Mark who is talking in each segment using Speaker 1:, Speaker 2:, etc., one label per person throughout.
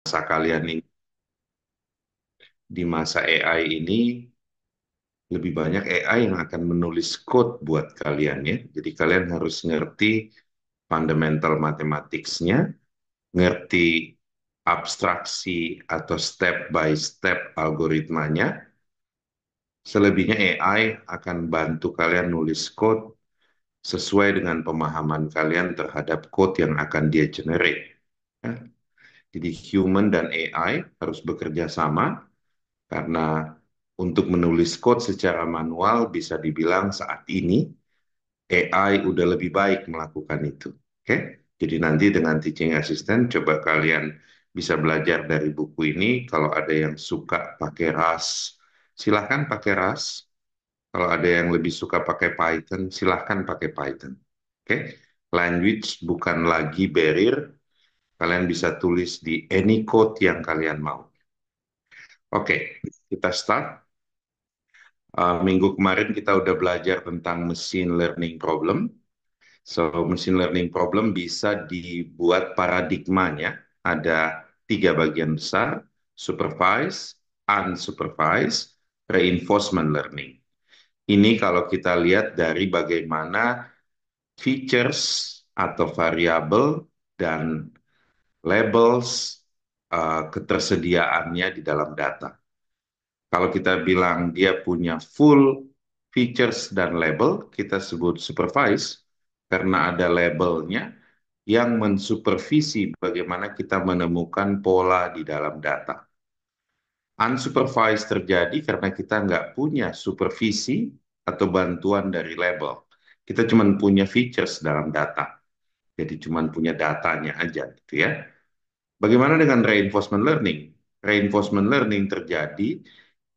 Speaker 1: masa kalian ini, di masa AI ini, lebih banyak AI yang akan menulis code buat kalian ya. Jadi kalian harus ngerti fundamental mathematics-nya, ngerti abstraksi atau step by step algoritmanya. Selebihnya AI akan bantu kalian nulis code sesuai dengan pemahaman kalian terhadap code yang akan dia generate. Ya. Jadi human dan AI harus bekerja sama karena untuk menulis code secara manual bisa dibilang saat ini AI udah lebih baik melakukan itu. Oke? Jadi nanti dengan teaching assistant coba kalian bisa belajar dari buku ini. Kalau ada yang suka pakai Rust, silahkan pakai Rust. Kalau ada yang lebih suka pakai Python, silahkan pakai Python. Oke? Language bukan lagi barrier. Kalian bisa tulis di any code yang kalian mau. Oke, kita start. Minggu kemarin kita udah belajar tentang machine learning problem. So, machine learning problem bisa dibuat paradigmanya. Ada tiga bagian besar, supervised, unsupervised, reinforcement learning. Ini kalau kita lihat dari bagaimana features atau variabel dan labels ketersediaannya di dalam data. Kalau kita bilang dia punya full features dan label, kita sebut supervise karena ada labelnya yang mensupervisi bagaimana kita menemukan pola di dalam data. Unsupervised terjadi karena kita nggak punya supervisi atau bantuan dari label. Kita cuma punya features dalam data. Jadi cuma punya datanya aja gitu ya. Bagaimana dengan reinforcement learning? Reinforcement learning terjadi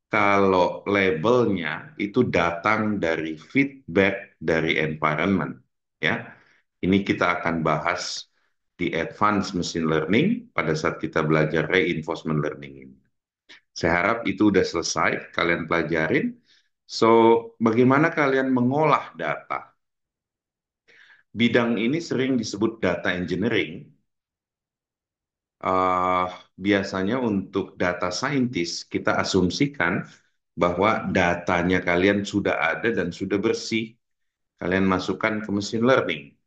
Speaker 1: kalau labelnya itu datang dari feedback dari environment. Ya, ini kita akan bahas di advanced machine learning pada saat kita belajar reinforcement learning ini. Saya harap itu udah selesai, kalian pelajarin. So, bagaimana kalian mengolah data? Bidang ini sering disebut data engineering. uh, Biasanya untuk data scientist, kita asumsikan bahwa datanya kalian sudah ada dan sudah bersih. Kalian masukkan ke machine learning.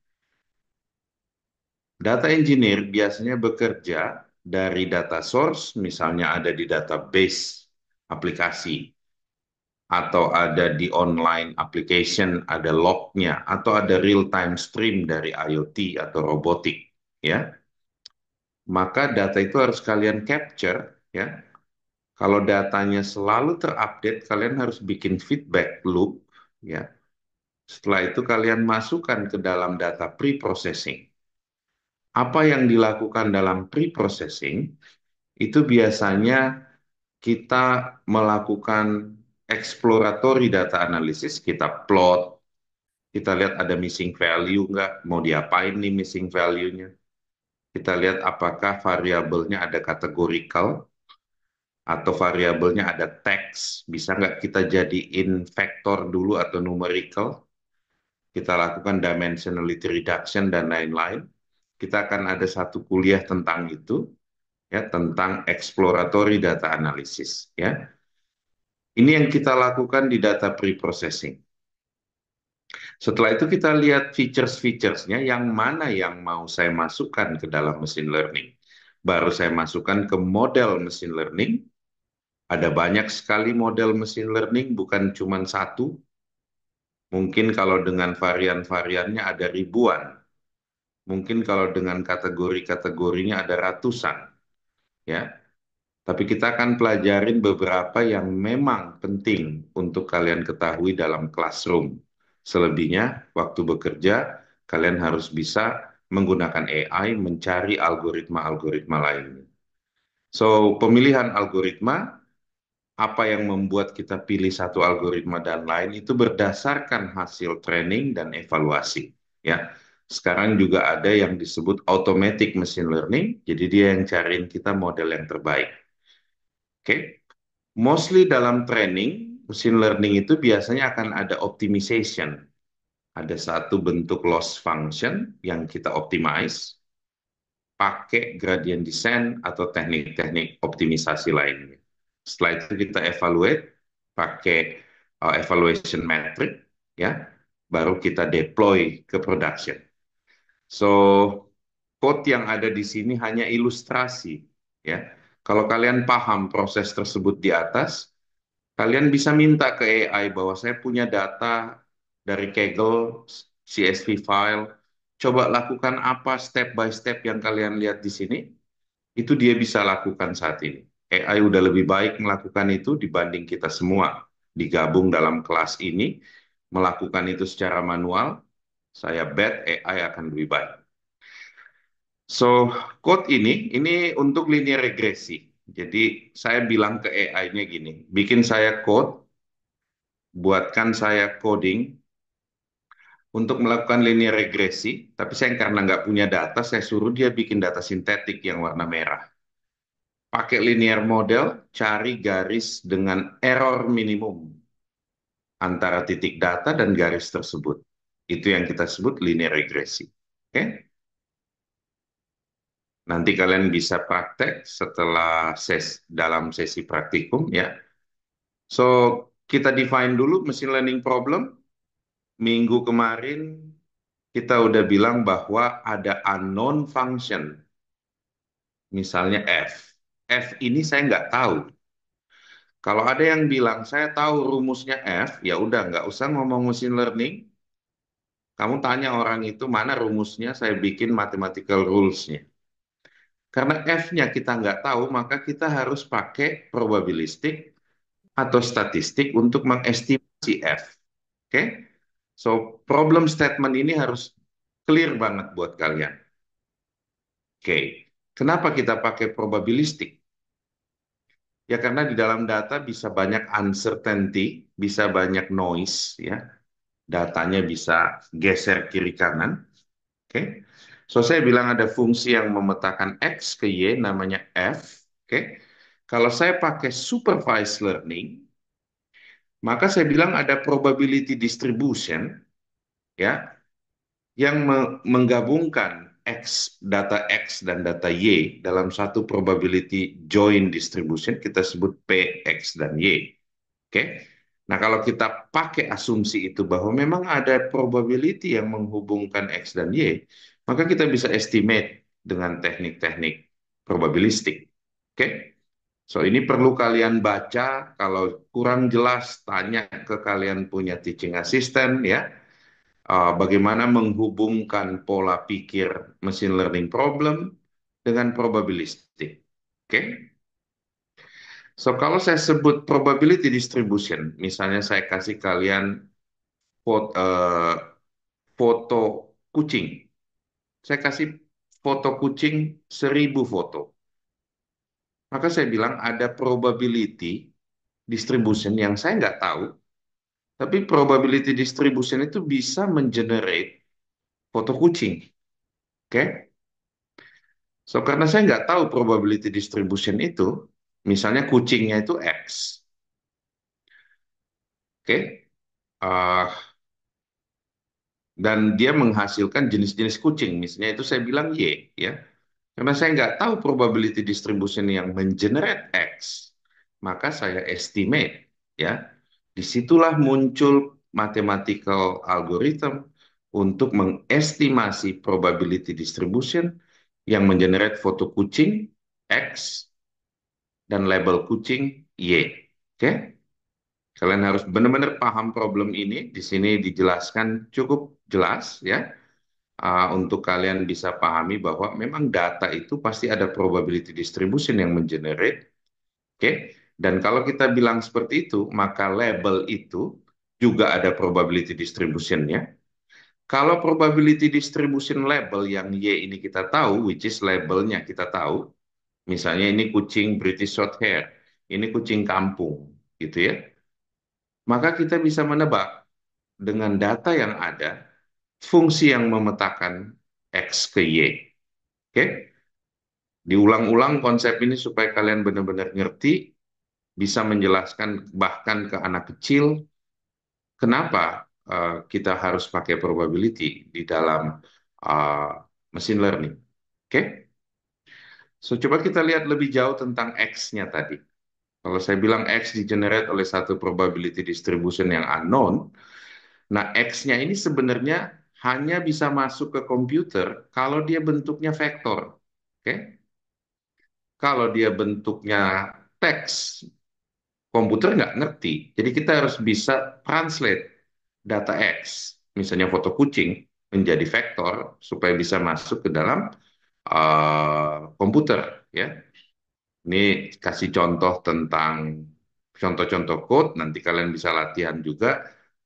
Speaker 1: Data engineer biasanya bekerja dari data source, misalnya ada di database aplikasi, atau ada di online application, ada lognya, atau ada real-time stream dari IoT atau robotik. Ya, maka data itu harus kalian capture, ya. Kalau datanya selalu terupdate, kalian harus bikin feedback loop, ya. Setelah itu kalian masukkan ke dalam data pre-processing. Apa yang dilakukan dalam pre-processing itu biasanya kita melakukan exploratory data analysis, kita plot, kita lihat ada missing value nggak, mau diapain nih missing value-nya. Kita lihat apakah variabelnya ada categorical, atau variabelnya ada teks, bisa nggak kita jadiin vektor dulu atau numerical, kita lakukan dimensionality reduction dan lain-lain. Kita akan ada satu kuliah tentang itu, ya, tentang exploratory data analysis, ya. Ini yang kita lakukan di data pre-processing. Setelah itu kita lihat features-featuresnya, yang mana yang mau saya masukkan ke dalam machine learning. Baru saya masukkan ke model machine learning. Ada banyak sekali model machine learning, bukan cuma satu. Mungkin kalau dengan varian-variannya ada ribuan. Mungkin kalau dengan kategori-kategorinya ada ratusan. Ya, tapi kita akan pelajarin beberapa yang memang penting untuk kalian ketahui dalam classroom. Selebihnya, waktu bekerja, kalian harus bisa menggunakan AI mencari algoritma-algoritma lainnya. So, pemilihan algoritma, apa yang membuat kita pilih satu algoritma dan lain itu berdasarkan hasil training dan evaluasi. Ya, sekarang juga ada yang disebut automatic machine learning, jadi dia yang cariin kita model yang terbaik. Oke, mostly dalam training machine learning itu biasanya akan ada optimization. Ada satu bentuk loss function yang kita optimize. pakai gradient descent atau teknik-teknik optimisasi lainnya. Setelah itu kita evaluate pakai evaluation metric, ya, baru kita deploy ke production. So, code yang ada di sini hanya ilustrasi, ya. Kalau kalian paham proses tersebut di atas, kalian bisa minta ke AI bahwa saya punya data dari Kaggle, CSV file, coba lakukan apa step by step yang kalian lihat di sini, itu dia bisa lakukan saat ini. AI udah lebih baik melakukan itu dibanding kita semua digabung dalam kelas ini, melakukan itu secara manual, saya bet AI akan lebih baik. So, code ini untuk linear regresi. Jadi, saya bilang ke AI-nya gini, bikin saya code, buatkan saya coding untuk melakukan linear regresi, tapi saya karena nggak punya data, saya suruh dia bikin data sintetik yang warna merah. Pakai linear model, cari garis dengan error minimum antara titik data dan garis tersebut. Itu yang kita sebut linear regresi. Oke? Nanti kalian bisa praktek setelah dalam sesi praktikum ya. So, kita define dulu machine learning problem. Minggu kemarin kita udah bilang bahwa ada unknown function, misalnya F. F ini saya nggak tahu. Kalau ada yang bilang, saya tahu rumusnya F, ya udah nggak usah ngomong machine learning. Kamu tanya orang itu mana rumusnya, saya bikin mathematical rules-nya. Karena F-nya kita nggak tahu, maka kita harus pakai probabilistik atau statistik untuk mengestimasi F. Oke? So, problem statement ini harus clear banget buat kalian. Oke. Kenapa kita pakai probabilistik? Ya karena di dalam data bisa banyak uncertainty, bisa banyak noise, ya. Datanya bisa geser kiri kanan. Oke. So saya bilang ada fungsi yang memetakan X ke Y namanya F. Oke. Kalau saya pakai supervised learning, maka saya bilang ada probability distribution, ya, yang menggabungkan data X dan data Y dalam satu probability joint distribution, kita sebut P, X, dan Y. Oke? Nah, kalau kita pakai asumsi itu bahwa memang ada probability yang menghubungkan X dan Y, maka kita bisa estimate dengan teknik-teknik probabilistik. Oke? So, ini perlu kalian baca. Kalau kurang jelas, tanya ke kalian punya teaching assistant, ya. Bagaimana menghubungkan pola pikir machine learning problem dengan probabilistik. Oke? So, kalau saya sebut probability distribution, misalnya saya kasih kalian foto kucing. Saya kasih foto kucing 1.000 foto. Maka saya bilang ada probability distribution yang saya nggak tahu, tapi probability distribution itu bisa mengenerate foto kucing. Oke? So, karena saya nggak tahu probability distribution itu, misalnya kucingnya itu X. Oke? Dan dia menghasilkan jenis-jenis kucing, misalnya itu saya bilang Y, ya. Karena saya nggak tahu probability distribution yang mengenerate X, maka saya estimate, ya. Disitulah muncul mathematical algorithm untuk mengestimasi probability distribution yang mengenerate foto kucing X dan label kucing Y. Oke? Kalian harus benar-benar paham problem ini. Di sini dijelaskan cukup jelas, ya. Untuk kalian bisa pahami bahwa memang data itu pasti ada probability distribution yang mengenerate. Oke? Dan kalau kita bilang seperti itu, maka label itu juga ada probability distribution-nya. Kalau probability distribution label yang Y ini kita tahu, which is labelnya kita tahu, misalnya ini kucing British Shorthair, ini kucing kampung, gitu ya. Maka kita bisa menebak dengan data yang ada, fungsi yang memetakan X ke Y. Oke? Diulang-ulang konsep ini supaya kalian benar-benar ngerti, bisa menjelaskan bahkan ke anak kecil, kenapa kita harus pakai probability di dalam uh, machine learning. Oke? So, coba kita lihat lebih jauh tentang X-nya tadi. Kalau saya bilang X di-generate oleh satu probability distribution yang unknown, nah X-nya ini sebenarnya hanya bisa masuk ke komputer kalau dia bentuknya vektor. Oke? Kalau dia bentuknya teks, komputer nggak ngerti. Jadi kita harus bisa translate data X, misalnya foto kucing, menjadi vektor supaya bisa masuk ke dalam komputer. Ya, ini kasih contoh tentang contoh-contoh code. Nanti kalian bisa latihan juga.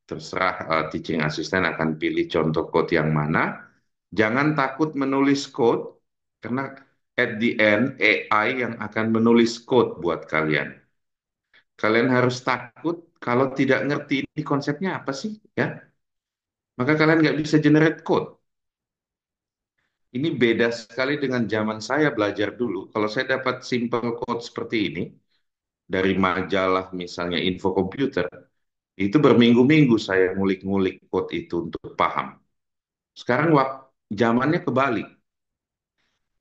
Speaker 1: Terserah teaching assistant akan pilih contoh code yang mana. Jangan takut menulis code, karena at the end AI yang akan menulis code buat kalian. Kalian harus takut kalau tidak ngerti ini konsepnya apa sih, ya. Maka kalian nggak bisa generate code. Ini beda sekali dengan zaman saya belajar dulu. Kalau saya dapat simple code seperti ini dari majalah misalnya info komputer, itu berminggu-minggu saya ngulik-ngulik code itu untuk paham. Sekarang waktu zamannya kebalik.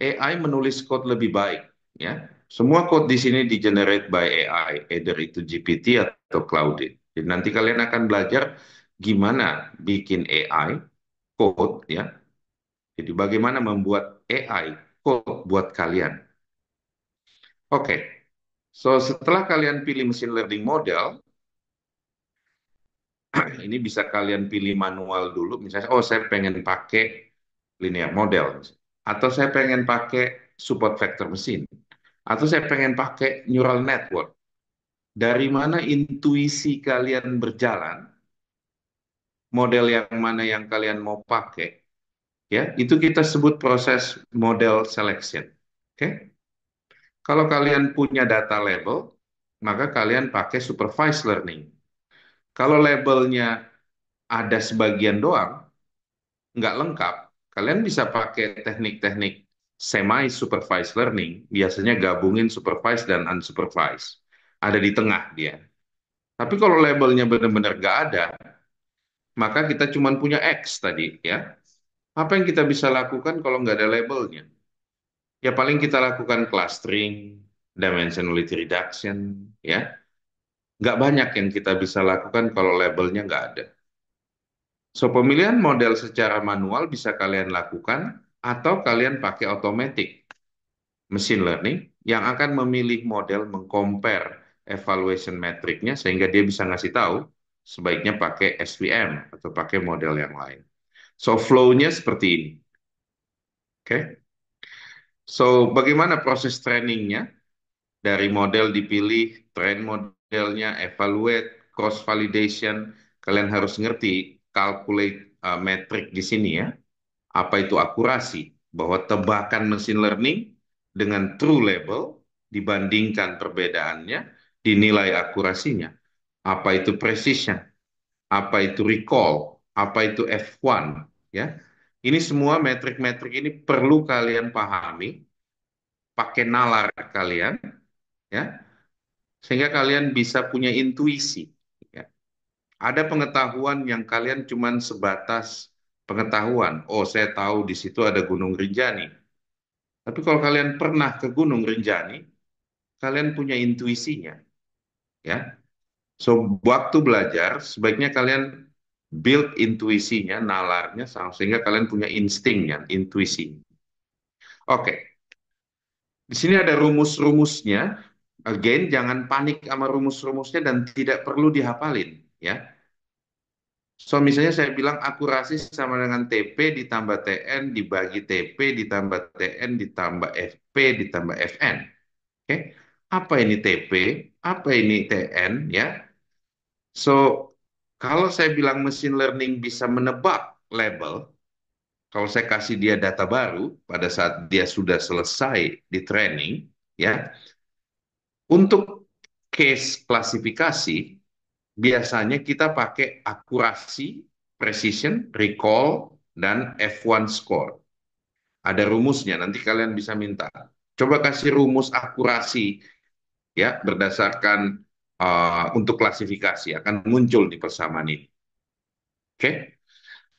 Speaker 1: AI menulis code lebih baik, ya. Semua code di sini di generate by AI, either itu GPT atau Claude. Jadi nanti kalian akan belajar gimana bikin AI code, ya. Jadi bagaimana membuat AI code buat kalian. Oke. So setelah kalian pilih machine learning model, ini bisa kalian pilih manual dulu. Misalnya, oh saya pengen pakai linear model, atau saya pengen pakai support vector machine, atau saya pengen pakai neural network. Dari mana intuisi kalian berjalan, model yang mana yang kalian mau pakai, ya, itu kita sebut proses model selection. Oke? Kalau kalian punya data label, maka kalian pakai supervised learning. Kalau labelnya ada sebagian doang, nggak lengkap, kalian bisa pakai teknik-teknik semi-supervised learning, biasanya gabungin supervised dan unsupervised. Ada di tengah dia. Tapi kalau labelnya benar-benar nggak ada, maka kita cuma punya X tadi, ya. Apa yang kita bisa lakukan kalau nggak ada labelnya? Ya paling kita lakukan clustering, dimensionality reduction, ya. Nggak banyak yang kita bisa lakukan kalau labelnya nggak ada. So, pemilihan model secara manual bisa kalian lakukan, atau kalian pakai automatic machine learning yang akan memilih model, mengcompare evaluation metricnya sehingga dia bisa ngasih tahu sebaiknya pakai SVM atau pakai model yang lain. So, flow-nya seperti ini. Oke. So, bagaimana proses trainingnya? Dari model dipilih, train modelnya, evaluate, cross validation. Kalian harus ngerti calculate metric di sini, ya. Apa itu akurasi? Bahwa tebakan machine learning dengan true label dibandingkan perbedaannya dinilai akurasinya. Apa itu precision? Apa itu recall? Apa itu F1? Ya. Ini semua metrik-metrik ini perlu kalian pahami, pakai nalar kalian, ya, sehingga kalian bisa punya intuisi. Ya. Ada pengetahuan yang kalian cuman sebatas pengetahuan. Oh, saya tahu di situ ada Gunung Rinjani. Tapi kalau kalian pernah ke Gunung Rinjani, kalian punya intuisinya, ya. So, waktu belajar sebaiknya kalian build intuisinya, nalarnya, sehingga kalian punya instingnya, intuisi. Oke, di sini ada rumus-rumusnya. Again, jangan panik sama rumus-rumusnya dan tidak perlu dihafalin, ya. So, misalnya saya bilang akurasi sama dengan TP ditambah TN dibagi TP ditambah TN ditambah FP ditambah FN. Oke, apa ini TP? Apa ini TN? Ya, so kalau saya bilang machine learning bisa menebak label, kalau saya kasih dia data baru pada saat dia sudah selesai di training, ya, untuk case klasifikasi biasanya kita pakai akurasi, precision, recall, dan F1 score. Ada rumusnya, nanti kalian bisa minta. Coba kasih rumus akurasi, ya, berdasarkan untuk klasifikasi akan muncul di persamaan ini. Oke,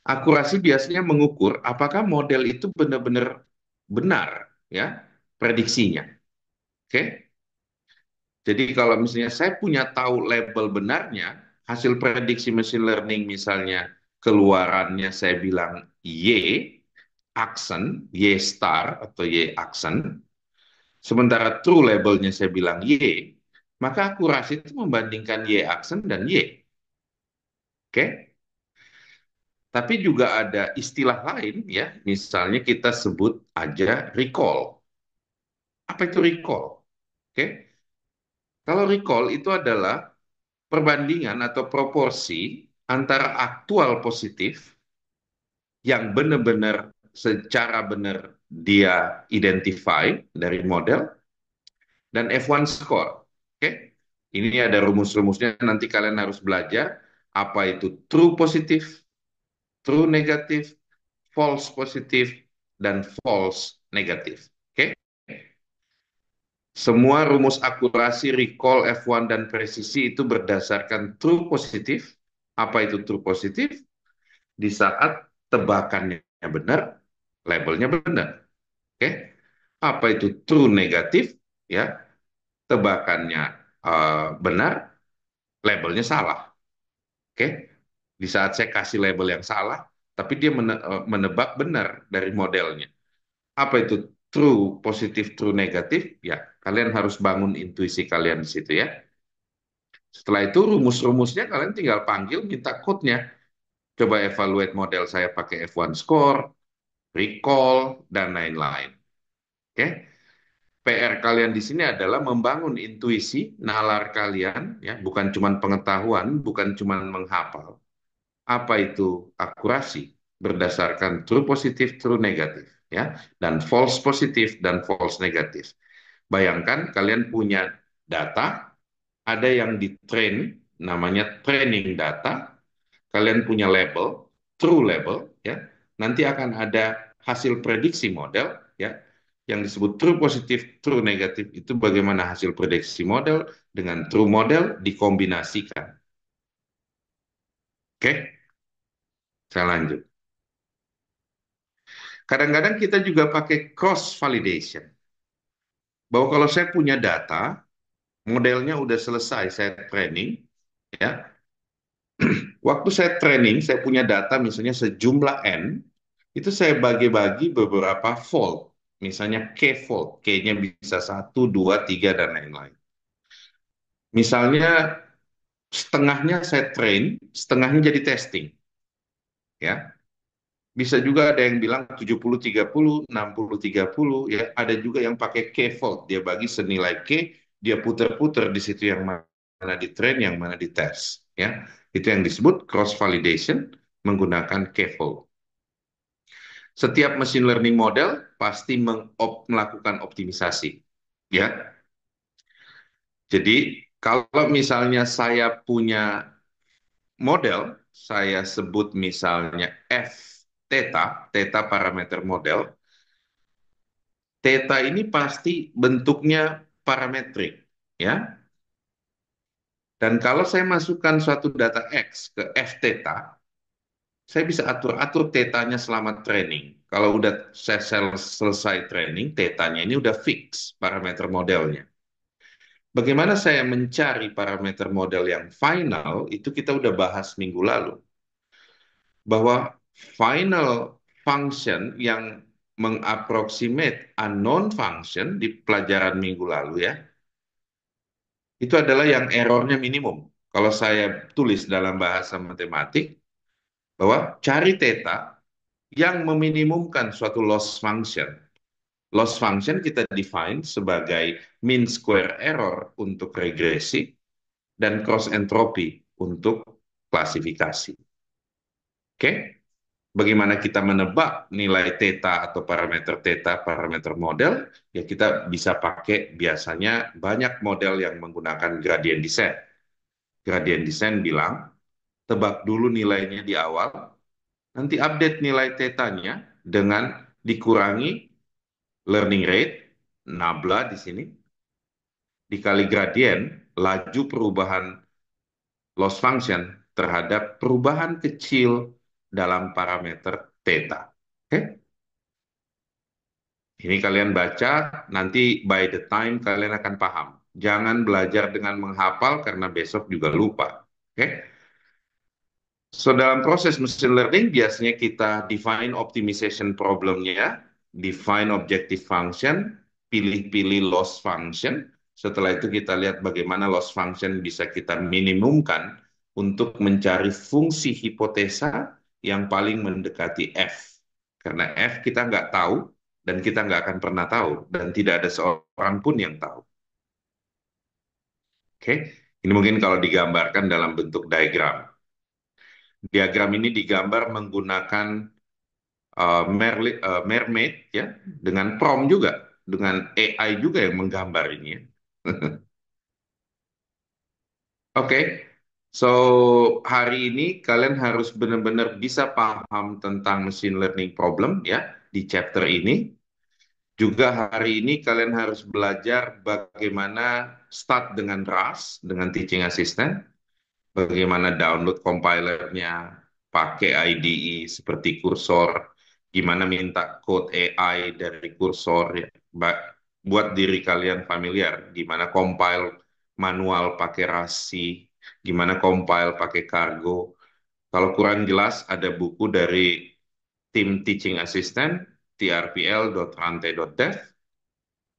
Speaker 1: akurasi biasanya mengukur apakah model itu benar-benar benar, ya. prediksinya. Oke? Jadi kalau misalnya saya punya tahu label benarnya, hasil prediksi machine learning misalnya keluarannya saya bilang Y, aksen, Y star atau Y aksen, sementara true labelnya saya bilang Y, maka akurasi itu membandingkan Y aksen dan Y. Oke? Tapi juga ada istilah lain ya, misalnya kita sebut aja recall. Apa itu recall? Oke? Kalau recall itu adalah perbandingan atau proporsi antara aktual positif yang benar-benar secara benar dia identify dari model dan F1 score. Oke? Ini ada rumus-rumusnya, nanti kalian harus belajar apa itu true positif, true negatif, false positif, dan false negatif. Oke? Semua rumus akurasi, recall, F1, dan presisi itu berdasarkan true positif. Apa itu true positif? Di saat tebakannya benar, labelnya benar. Oke? Apa itu true negatif? Ya, tebakannya benar, labelnya salah. Oke? Di saat saya kasih label yang salah, tapi dia menebak benar dari modelnya. Apa itu true positif, true negatif? Ya, kalian harus bangun intuisi kalian di situ ya. Setelah itu rumus-rumusnya kalian tinggal panggil, minta code-nya. Coba evaluate model saya pakai F1 score, recall, dan lain-lain. Oke? PR kalian di sini adalah membangun intuisi, nalar kalian, ya, bukan cuma pengetahuan, bukan cuma menghafal. Apa itu akurasi? Berdasarkan true positif, true negatif, ya, dan false positif dan false negatif. Bayangkan kalian punya data, ada yang di-train, namanya training data, kalian punya label, true label, ya, nanti akan ada hasil prediksi model, ya, yang disebut true positif, true negatif itu bagaimana hasil prediksi model dengan true model dikombinasikan. Oke, saya lanjut. Kadang-kadang kita juga pakai cross validation. Bahwa kalau saya punya data, modelnya udah selesai saya training, ya. Waktu saya training, saya punya data misalnya sejumlah N, itu saya bagi-bagi beberapa fold. Misalnya K-fold, K-nya bisa satu, dua, tiga, dan lain-lain. Misalnya setengahnya saya train, setengahnya jadi testing. Ya, bisa juga ada yang bilang 70-30, 60-30, ya. Ada juga yang pakai K-fold, dia bagi senilai K, dia puter-puter di situ yang mana di train, yang mana di test. Ya, itu yang disebut cross validation menggunakan K-fold. Setiap machine learning model pasti melakukan optimisasi. Ya, jadi kalau misalnya saya punya model, saya sebut misalnya F theta, theta parameter model. Theta ini pasti bentuknya parametrik, ya. Dan kalau saya masukkan suatu data X ke F theta, saya bisa atur-atur tetanya selama training. Kalau udah saya selesai training, tetanya ini udah fix parameter modelnya. Bagaimana saya mencari parameter model yang final, itu kita udah bahas minggu lalu. Bahwa final function yang mengapproximate unknown function di pelajaran minggu lalu ya, itu adalah yang errornya minimum. Kalau saya tulis dalam bahasa matematik, bahwa cari theta yang meminimumkan suatu loss function. Loss function kita define sebagai mean square error untuk regresi dan cross entropy untuk klasifikasi. Oke? Bagaimana kita menebak nilai theta atau parameter theta, parameter model, ya kita bisa pakai biasanya banyak model yang menggunakan gradient descent. Gradient descent bilang, tebak dulu nilainya di awal, nanti update nilai tetanya dengan dikurangi learning rate, nabla di sini, dikali gradient, laju perubahan loss function terhadap perubahan kecil dalam parameter theta. Oke? Ini kalian baca, nanti by the time kalian akan paham. Jangan belajar dengan menghafal karena besok juga lupa. Oke? So, dalam proses machine learning, biasanya kita define optimization problemnya, define objective function, pilih-pilih loss function. Setelah itu kita lihat bagaimana loss function bisa kita minimumkan untuk mencari fungsi hipotesa yang paling mendekati F. Karena F kita nggak tahu, dan kita nggak akan pernah tahu, dan tidak ada seorang pun yang tahu. Oke? Ini mungkin kalau digambarkan dalam bentuk diagram. Diagram ini digambar menggunakan mermaid ya, dengan prompt juga, dengan AI juga yang menggambar ini ya. Oke, so hari ini kalian harus benar-benar bisa paham tentang machine learning problem ya di chapter ini. Juga hari ini kalian harus belajar bagaimana start dengan RAS, dengan teaching assistant, bagaimana download compilernya, pakai IDE seperti Cursor, gimana minta code AI dari Cursor, ya. Buat diri kalian familiar, gimana compile manual pakai Rasi, gimana compile pakai Cargo. Kalau kurang jelas, ada buku dari tim teaching assistant, trpl.rantai.dev,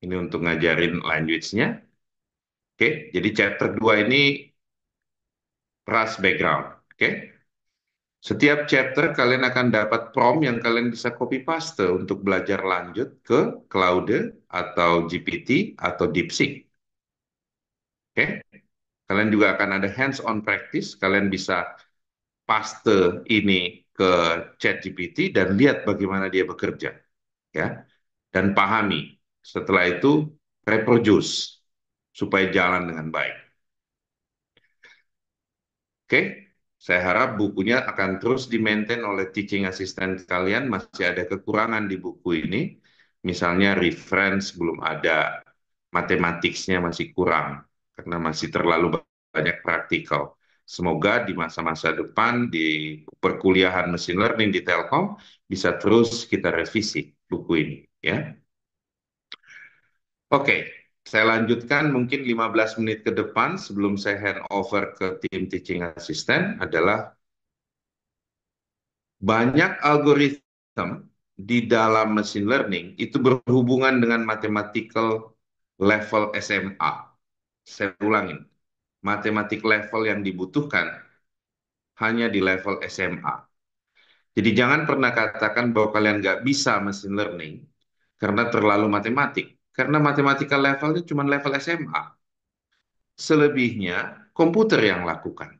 Speaker 1: ini untuk ngajarin language-nya. Oke, jadi chapter 2 ini RAS background. Oke. Setiap chapter kalian akan dapat prompt yang kalian bisa copy paste untuk belajar lanjut ke Claude atau GPT atau DeepSeek. Oke? Kalian juga akan ada hands-on practice. Kalian bisa paste ini ke ChatGPT dan lihat bagaimana dia bekerja, ya. Dan pahami. Setelah itu reproduce supaya jalan dengan baik. Oke, saya harap bukunya akan terus di-maintain oleh teaching assistant kalian. Masih ada kekurangan di buku ini. Misalnya reference belum ada, matematiknya masih kurang, karena masih terlalu banyak praktikal. Semoga di masa-masa depan di perkuliahan mesin learning di Telkom bisa terus kita revisi buku ini, ya. Oke, saya lanjutkan mungkin 15 menit ke depan sebelum saya hand over ke tim teaching assistant adalah banyak algoritma di dalam machine learning itu berhubungan dengan mathematical level SMA. Saya ulangin, matematik level yang dibutuhkan hanya di level SMA. Jadi jangan pernah katakan bahwa kalian nggak bisa machine learning karena terlalu matematik. Karena matematika levelnya cuma level SMA. Selebihnya komputer yang lakukan.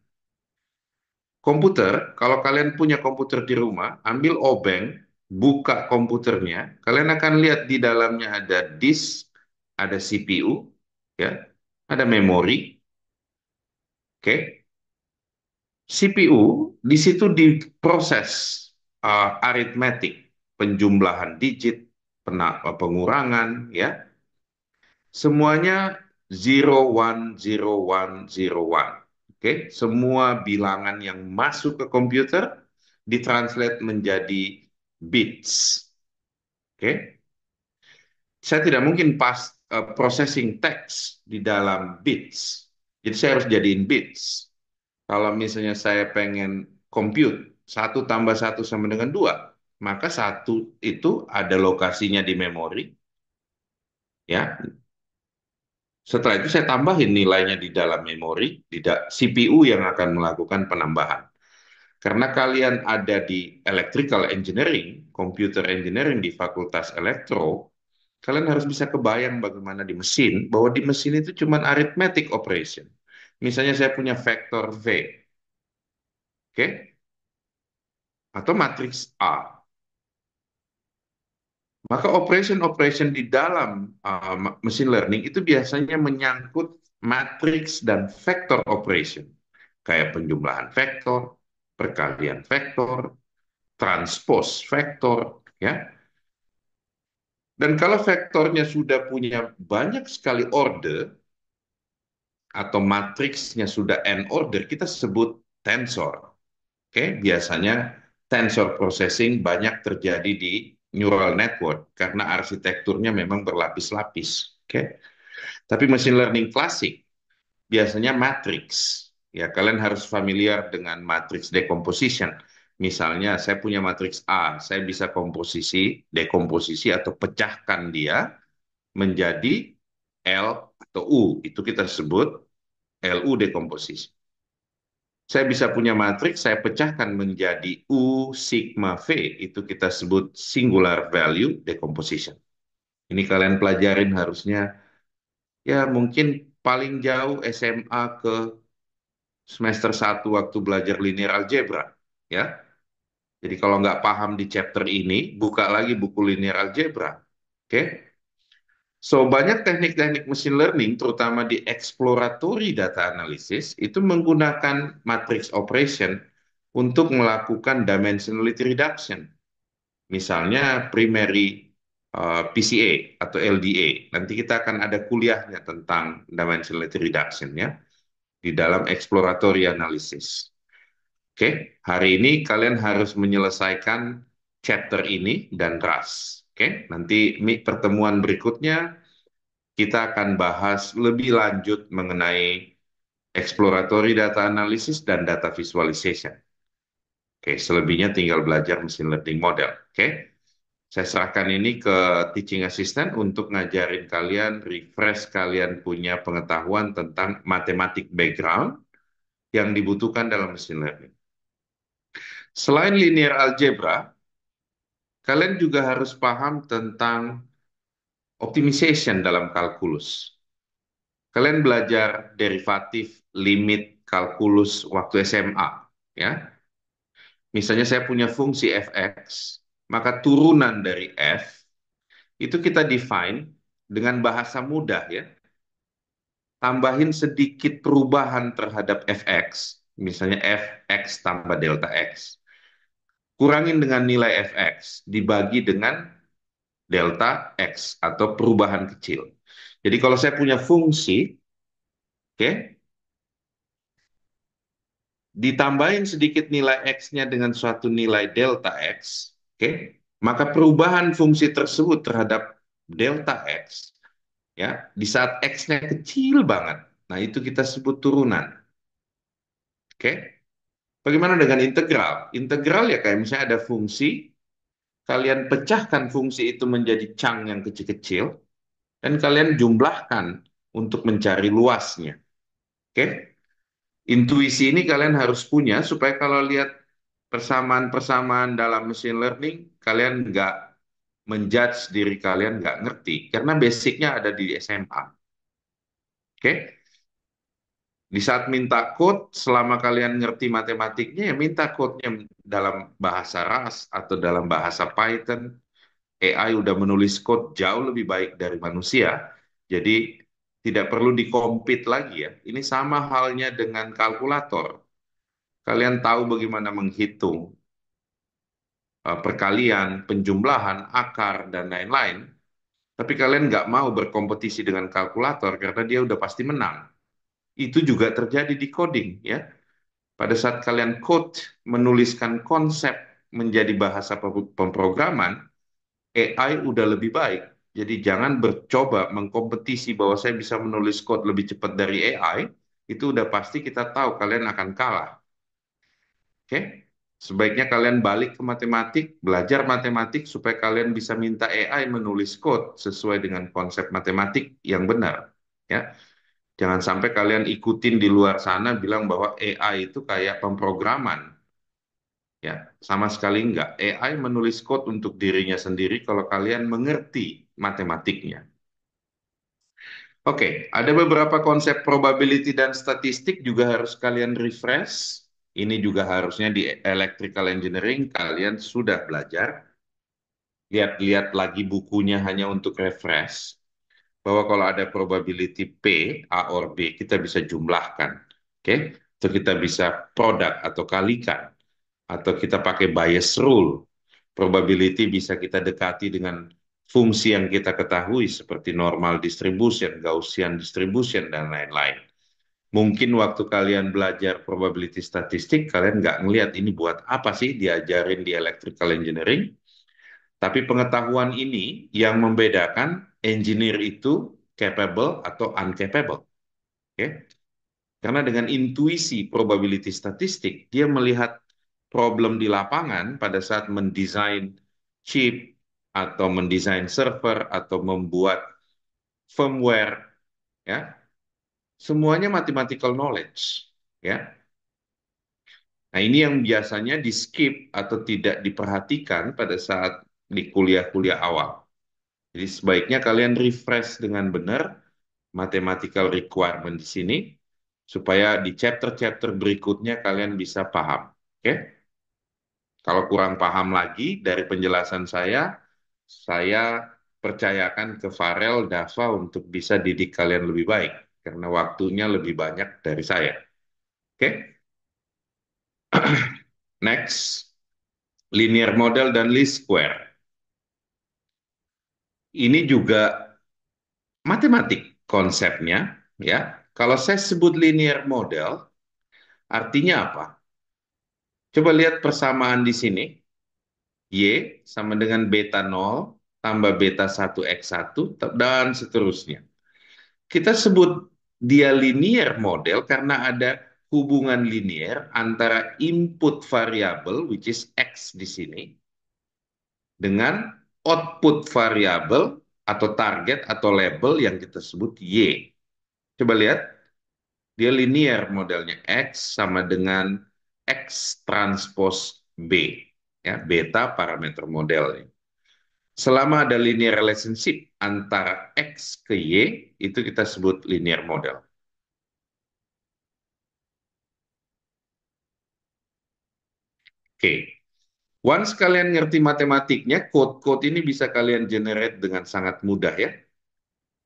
Speaker 1: Komputer, kalau kalian punya komputer di rumah, ambil obeng, buka komputernya, kalian akan lihat di dalamnya ada disk, ada CPU, ya, ada memori, oke. CPU di situ diproses aritmetik, penjumlahan digit, pengurangan, ya, semuanya 010101. Oke, semua bilangan yang masuk ke komputer ditranslate menjadi bits. Oke, saya tidak mungkin processing text di dalam bits. Jadi saya harus jadiin bits. Kalau misalnya saya pengen compute satu tambah satu sama dengan dua, maka satu itu ada lokasinya di memori, ya. Setelah itu saya tambahin nilainya di dalam memori, CPU yang akan melakukan penambahan. Karena kalian ada di electrical engineering, computer engineering di Fakultas Elektro, kalian harus bisa kebayang bagaimana di mesin, bahwa di mesin itu cuma arithmetic operation. Misalnya saya punya vektor V, oke, atau matriks A. Maka operation-operation di dalam machine learning itu biasanya menyangkut matriks dan vektor operation. Kayak penjumlahan vektor, perkalian vektor, transpose vektor, ya. Dan kalau vektornya sudah punya banyak sekali order, atau matriksnya sudah n order, kita sebut tensor. Oke, biasanya tensor processing banyak terjadi di neural network karena arsitekturnya memang berlapis-lapis. Oke. Tapi machine learning klasik biasanya matrix. Ya, kalian harus familiar dengan matrix decomposition. Misalnya, saya punya matriks A, saya bisa komposisi, dekomposisi atau pecahkan dia menjadi L atau U. Itu kita sebut LU dekomposisi. Saya bisa punya matriks, saya pecahkan menjadi U sigma V. Itu kita sebut singular value decomposition. Ini kalian pelajarin harusnya ya mungkin paling jauh SMA ke semester 1 waktu belajar linear algebra. Ya, jadi kalau nggak paham di chapter ini, buka lagi buku linear algebra. Oke? So, banyak teknik-teknik machine learning, terutama di exploratory data analysis, itu menggunakan matrix operation untuk melakukan dimensionality reduction. Misalnya primary PCA atau LDA. Nanti kita akan ada kuliahnya tentang dimensionality reduction ya di dalam exploratory analysis. Oke, hari ini kalian harus menyelesaikan chapter ini dan RAS. Oke, nanti pertemuan berikutnya kita akan bahas lebih lanjut mengenai exploratory data analysis dan data visualization. Oke, selebihnya tinggal belajar machine learning model. Oke, saya serahkan ini ke teaching assistant untuk ngajarin kalian, refresh kalian punya pengetahuan tentang matematik background yang dibutuhkan dalam machine learning. Selain linear algebra, kalian juga harus paham tentang optimization dalam kalkulus. Kalian belajar derivatif limit kalkulus waktu SMA, ya. Misalnya saya punya fungsi fx, maka turunan dari f itu kita define dengan bahasa mudah ya. Tambahin sedikit perubahan terhadap fx, misalnya fx tambah delta x. Kurangin dengan nilai fx dibagi dengan delta x atau perubahan kecil. Jadi kalau saya punya fungsi, oke, ditambahin sedikit nilai x-nya dengan suatu nilai delta x, oke, maka perubahan fungsi tersebut terhadap delta x, ya, di saat x-nya kecil banget, nah itu kita sebut turunan, oke. Bagaimana dengan integral? Integral ya kayak misalnya ada fungsi, kalian pecahkan fungsi itu menjadi chunk yang kecil-kecil, dan kalian jumlahkan untuk mencari luasnya. Oke, intuisi ini kalian harus punya supaya kalau lihat persamaan-persamaan dalam machine learning, kalian nggak menjudge diri kalian nggak ngerti, karena basicnya ada di SMA. Oke, di saat minta code, selama kalian ngerti matematiknya, ya minta code-nya dalam bahasa RAS atau dalam bahasa Python. AI udah menulis code jauh lebih baik dari manusia, jadi tidak perlu dikompit lagi ya. Ini sama halnya dengan kalkulator. Kalian tahu bagaimana menghitung perkalian, penjumlahan, akar, dan lain-lain. Tapi kalian nggak mau berkompetisi dengan kalkulator karena dia udah pasti menang. Itu juga terjadi di coding ya. Pada saat kalian code menuliskan konsep menjadi bahasa pemrograman, AI udah lebih baik. Jadi jangan bercoba mengkompetisi bahwa saya bisa menulis code lebih cepat dari AI, itu udah pasti kita tahu kalian akan kalah. Oke? Sebaiknya kalian balik ke matematik, belajar matematik supaya kalian bisa minta AI menulis code sesuai dengan konsep matematik yang benar. Ya, jangan sampai kalian ikutin di luar sana bilang bahwa AI itu kayak pemrograman. Ya, sama sekali enggak. AI menulis code untuk dirinya sendiri kalau kalian mengerti matematiknya. Oke, ada beberapa konsep probability dan statistik juga harus kalian refresh. Ini juga harusnya di electrical engineering kalian sudah belajar. Lihat-lihat lagi bukunya hanya untuk refresh. Bahwa kalau ada probability P, A or B, kita bisa jumlahkan. Oke, atau kita bisa produk atau kalikan. Atau kita pakai bias rule. Probability bisa kita dekati dengan fungsi yang kita ketahui seperti normal distribution, Gaussian distribution, dan lain-lain. Mungkin waktu kalian belajar probability statistik, kalian nggak ngelihat ini buat apa sih diajarin di electrical engineering. Tapi pengetahuan ini yang membedakan engineer itu capable atau uncapable. Oke? Karena dengan intuisi probability statistik, dia melihat problem di lapangan pada saat mendesain chip atau mendesain server atau membuat firmware, ya, semuanya mathematical knowledge, ya. Nah, ini yang biasanya di skip atau tidak diperhatikan pada saat di kuliah-kuliah awal. Jadi sebaiknya kalian refresh dengan benar mathematical requirement di sini supaya di chapter-chapter berikutnya kalian bisa paham. Oke? Kalau kurang paham lagi dari penjelasan saya percayakan ke Farel Dava untuk bisa didik kalian lebih baik karena waktunya lebih banyak dari saya. Oke? Next, linear model dan least square. Ini juga matematik konsepnya, ya. Kalau saya sebut linear model, artinya apa? Coba lihat persamaan di sini. Y sama dengan beta nol tambah beta 1 X1 dan seterusnya. Kita sebut dia linear model karena ada hubungan linear antara input variabel, which is X di sini, dengan output variabel atau target atau label yang kita sebut Y. Coba lihat, dia linear modelnya X sama dengan X transpose B. Ya, beta parameter modelnya. Selama ada linear relationship antara X ke Y, itu kita sebut linear model. Oke. Once kalian ngerti matematiknya, code-code ini bisa kalian generate dengan sangat mudah ya.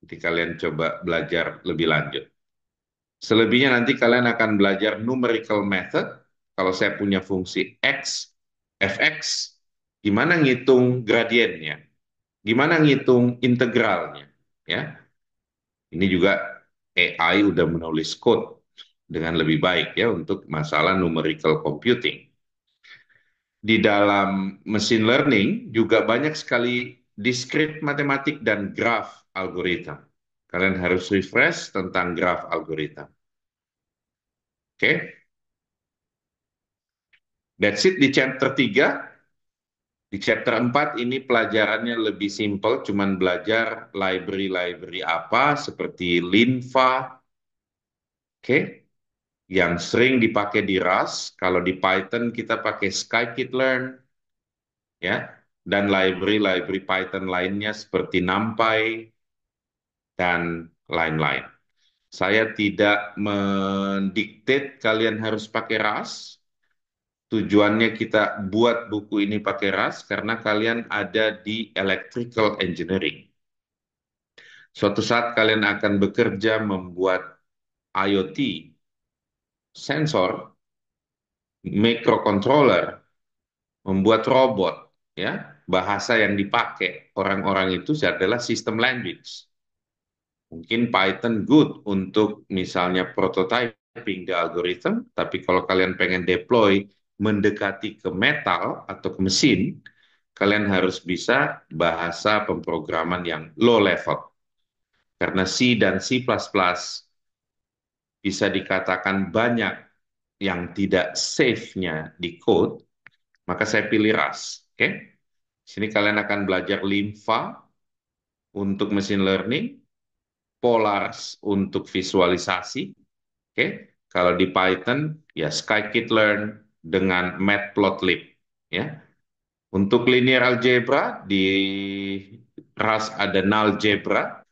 Speaker 1: Nanti kalian coba belajar lebih lanjut. Selebihnya nanti kalian akan belajar numerical method. Kalau saya punya fungsi X, fx, gimana ngitung gradiennya? Gimana ngitung integralnya? Ya, ini juga AI udah menulis code dengan lebih baik ya untuk masalah numerical computing. Di dalam machine learning juga banyak sekali discrete matematik dan graph algoritma. Kalian harus refresh tentang graph algoritma. Oke, that's it di chapter 3. Di chapter 4 ini pelajarannya lebih simple, cuman belajar library-library apa seperti Linva, oke, yang sering dipakai di Rust. Kalau di Python kita pakai scikit-learn, ya, dan library-library Python lainnya seperti NumPy dan lain-lain. Saya tidak mendikte kalian harus pakai Rust. Tujuannya kita buat buku ini pakai Rust karena kalian ada di electrical engineering. Suatu saat kalian akan bekerja membuat IoT, sensor, microcontroller, membuat robot, ya. Bahasa yang dipakai orang-orang itu adalah system language. Mungkin Python good untuk misalnya prototyping the algorithm, tapi kalau kalian pengen deploy mendekati ke metal atau ke mesin, kalian harus bisa bahasa pemrograman yang low level. Karena C dan C++ bisa dikatakan banyak yang tidak safe-nya di code, maka saya pilih Rust. Oke? Sini kalian akan belajar Linva untuk machine learning, Polars untuk visualisasi. Oke? Kalau di Python, ya scikit-learn dengan matplotlib. Ya. Untuk linear algebra, di Rust ada nullgebra,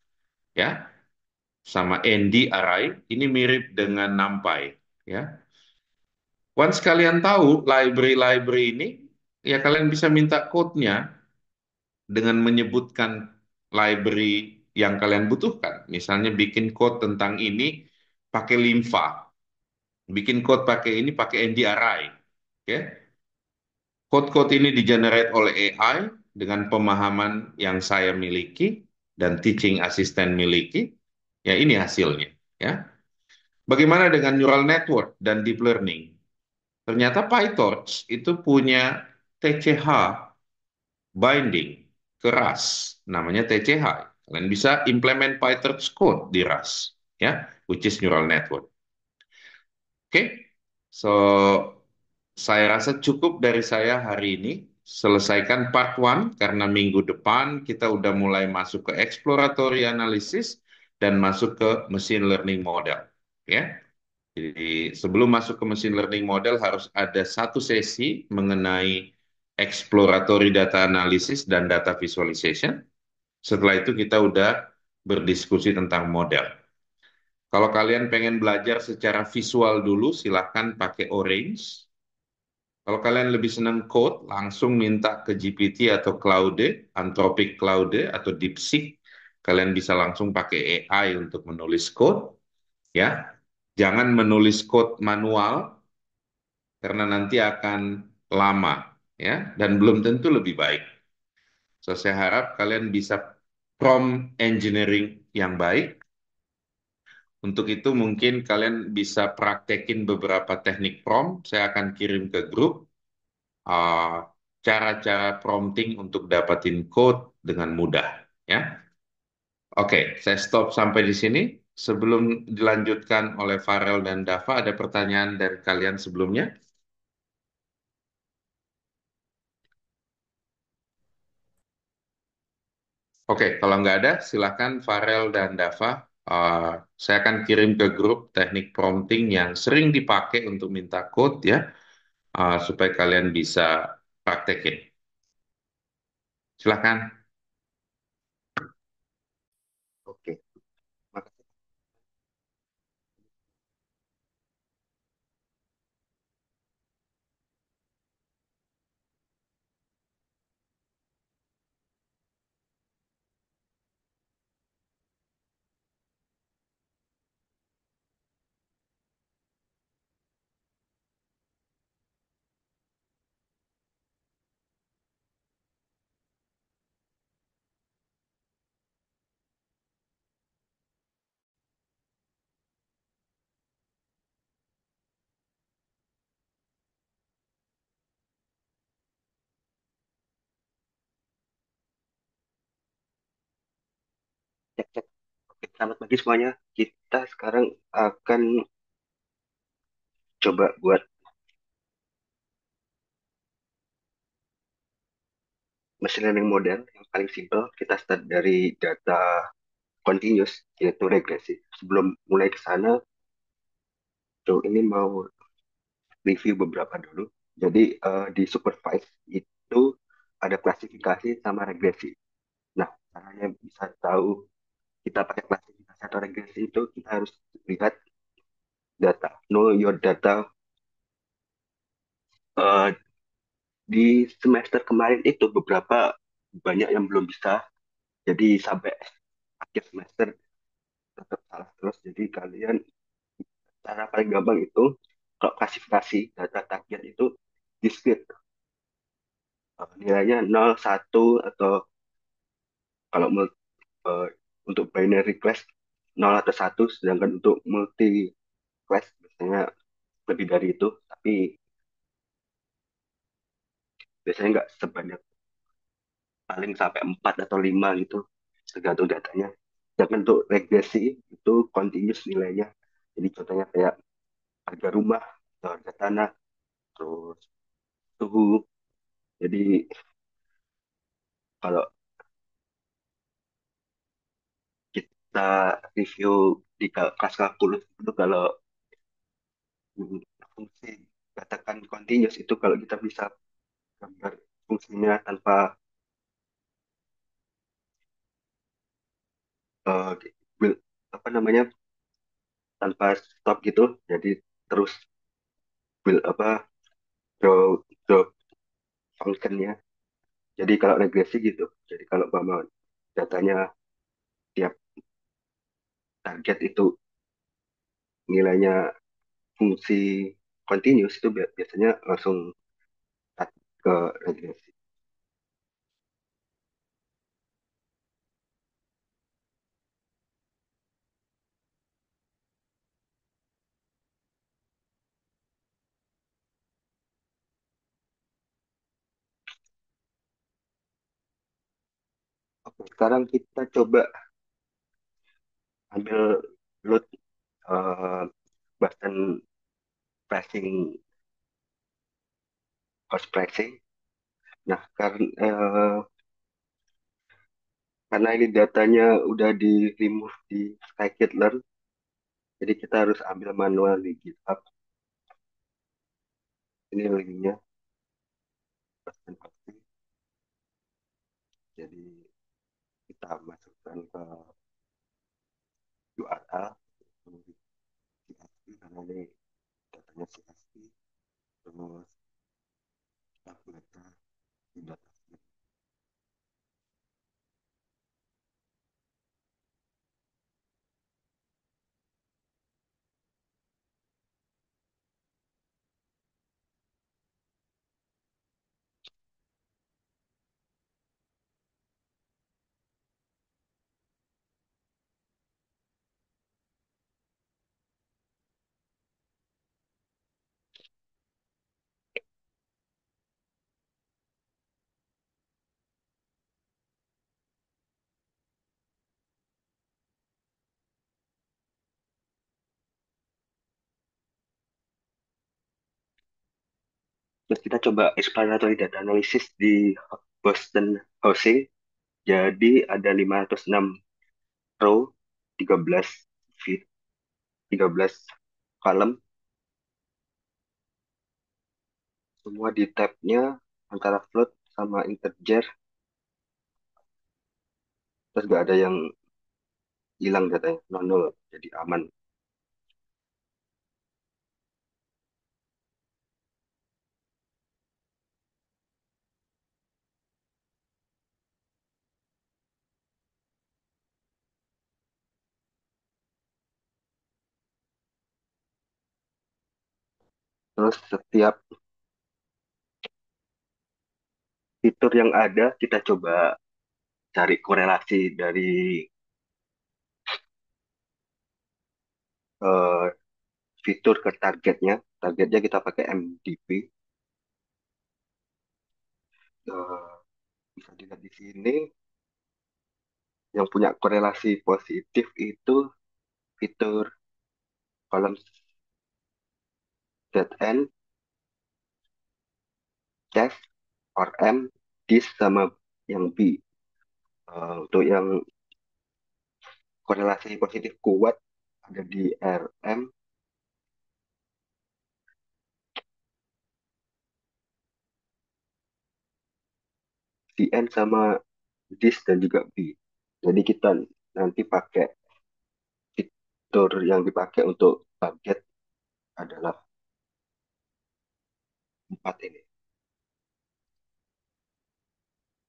Speaker 1: ya, sama ND array. Ini mirip dengan NumPy. Ya. Once kalian tahu library-library ini, ya kalian bisa minta code-nya dengan menyebutkan library yang kalian butuhkan. Misalnya bikin code tentang ini pakai Linva, bikin code pakai ini pakai NDRI. Oke? Code-code ini di-generate oleh AI dengan pemahaman yang saya miliki dan teaching assistant miliki. Ya ini hasilnya. Ya. Bagaimana dengan neural network dan deep learning? Ternyata PyTorch itu punya TCH binding ke RAS, namanya TCH. Kalian bisa implement PyTorch code di RAS, ya, which is neural network. Oke, so saya rasa cukup dari saya hari ini. Selesaikan part one karena minggu depan kita udah mulai masuk ke exploratory analysis dan masuk ke machine learning model. Ya, jadi sebelum masuk ke machine learning model harus ada satu sesi mengenai exploratory data analysis dan data visualization. Setelah itu kita udah berdiskusi tentang model. Kalau kalian pengen belajar secara visual dulu, silahkan pakai Orange. Kalau kalian lebih senang code, langsung minta ke GPT atau Claude, Anthropic Claude atau DeepSeek. Kalian bisa langsung pakai AI untuk menulis code, ya. Jangan menulis code manual karena nanti akan lama, ya, dan belum tentu lebih baik. So, saya harap kalian bisa prompt engineering yang baik. Untuk itu mungkin kalian bisa praktekin beberapa teknik prompt. Saya akan kirim ke grup uh, cara-cara prompting untuk dapatin code dengan mudah. Ya, oke, saya stop sampai di sini. Sebelum dilanjutkan oleh Farel dan Dava, ada pertanyaan dari kalian sebelumnya? Oke, kalau nggak ada, silakan Farel dan Dava. Uh, saya akan kirim ke grup teknik prompting yang sering dipakai untuk minta code ya, supaya kalian bisa praktekin. Silakan.
Speaker 2: Oke, makasih. Cek, cek. Oke, selamat pagi semuanya. Kita sekarang akan coba buat machine learning model yang paling simpel. Kita start dari data continuous, yaitu regresi. Sebelum mulai ke sana, ini mau review beberapa dulu. Jadi di supervised itu ada klasifikasi sama regresi. Nah, caranya bisa tahu kita pakai klasifikasi atau regresi itu kita harus lihat data, know your data. Eh, di semester kemarin itu beberapa banyak yang belum bisa, jadi sampai akhir semester tetap salah terus. Jadi kalian, cara paling gampang itu kalau klasifikasi data target itu discrete. Nilainya 0 1 atau kalau eh, untuk binary request 0 atau 1, sedangkan untuk multi request biasanya lebih dari itu, tapi biasanya nggak sebanyak, paling sampai 4 atau 5 gitu, tergantung datanya. Sedangkan untuk regresi itu continuous nilainya. Jadi contohnya kayak harga rumah atau harga tanah, terus suhu. Jadi kalau kita review di kelas kalkulus itu, kalau fungsi katakan continuous itu, kalau kita bisa gambar fungsinya tanpa eh, build- apa namanya, tanpa stop gitu, jadi terus build apa, draw draw functionnya. Jadi kalau regresi gitu, jadi kalau umpama datanya tiap target itu nilainya fungsi continuous, itu biasanya langsung cut ke regresi. Sekarang kita coba ambil load eh, Boston pricing, cost pricing. Nah, karena ini datanya udah di remove di Scikit-learn, jadi kita harus ambil manual di GitHub. Ini linknya, Boston pricing. Jadi kita masukkan ke URL CSV karena ini datanya CSV, terus kita baca di data. Terus kita coba explanatory data analysis di Boston Housing. Jadi ada 506 row, 13 feet, 13 column, semua di tabnya antara float sama integer, terus gak ada yang hilang datanya, nol, jadi aman. Terus setiap fitur yang ada kita coba cari korelasi dari eh, fitur ke targetnya. Targetnya kita pakai MDP. Eh, Bisa dilihat di sini yang punya korelasi positif itu fitur kolom ZN, Chess, RM, Dis sama yang B. Untuk yang korelasi positif kuat ada di RM, CN sama Dis dan juga B. Jadi kita nanti pakai fitur yang dipakai untuk target adalah empat ini.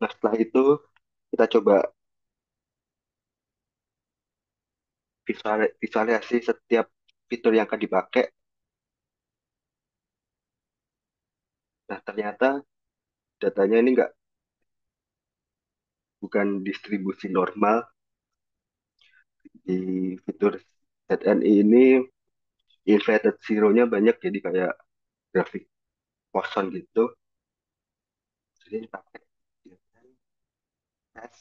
Speaker 2: Nah, setelah itu kita coba visualisasi setiap fitur yang akan dipakai. Nah, ternyata datanya ini nggak bukan distribusi normal. Di fitur ZN ini inverted zero-nya banyak, jadi kayak grafik Poisson gitu. Jadi pakai tes.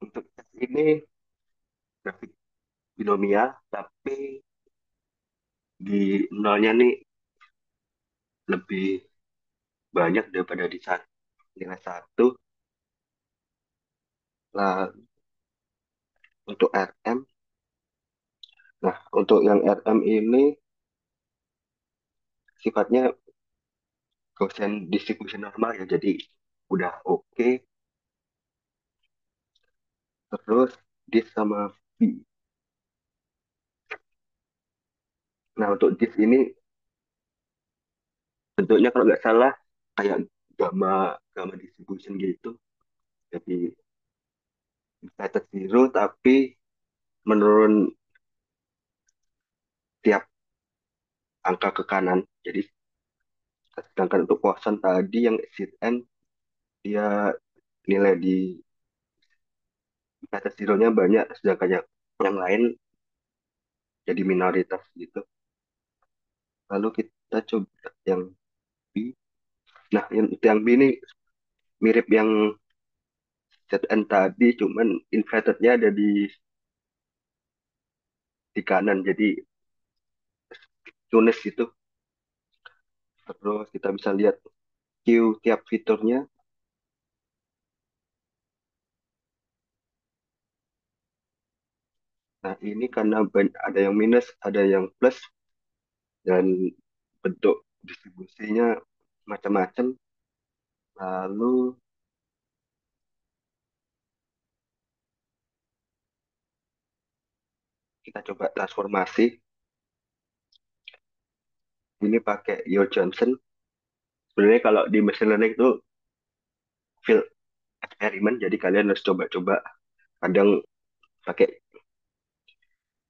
Speaker 2: Untuk tes ini grafik binomial, tapi di nolnya nih lebih banyak daripada di nilai satu. Nah, untuk RM, nah untuk yang RM ini sifatnya Gaussian distribution normal ya, jadi udah oke. Terus dis sama V. Nah, untuk dis ini bentuknya kalau nggak salah kayak gamma gamma distribution gitu. Jadi inverted zero tapi menurun tiap angka ke kanan. Jadi sedangkan untuk Poisson tadi yang ZN dia nilai di inverted zero-nya banyak, sedangkan yang lain jadi minoritas gitu. Lalu kita coba yang B. Nah, yang B ini mirip yang ZN tadi cuman inverternya ada di kanan jadi tunis itu. Terus kita bisa lihat queue tiap fiturnya. Nah, ini karena ada yang minus, ada yang plus, dan bentuk distribusinya macam-macam. Lalu kita coba transformasi. Ini pakai Yo Johnson. Sebenarnya kalau di machine learning itu field eksperimen, jadi kalian harus coba-coba. Kadang pakai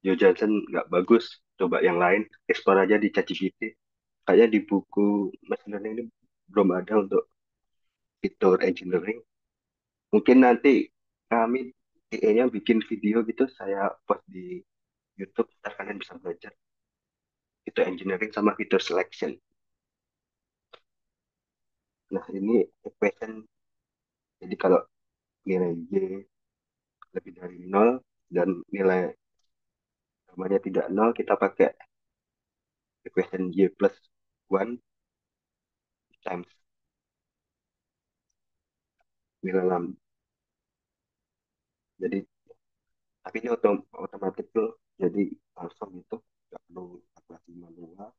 Speaker 2: Yo Johnson nggak bagus, coba yang lain. Explore aja di ChatGPT. Kayaknya di buku machine learning ini belum ada untuk fitur engineering. Mungkin nanti kami TA-nya bikin video gitu, saya post di YouTube, ntar kalian bisa belajar fitur engineering sama fitur selection. Nah, ini equation. Jadi kalau nilai Y lebih dari nol dan nilai gamanya tidak nol, kita pakai equation Y plus 1 times nilai lambda. Jadi, tapi ini otomatis tuh, jadi langsung itu, nggak perlu kalkulasi manual.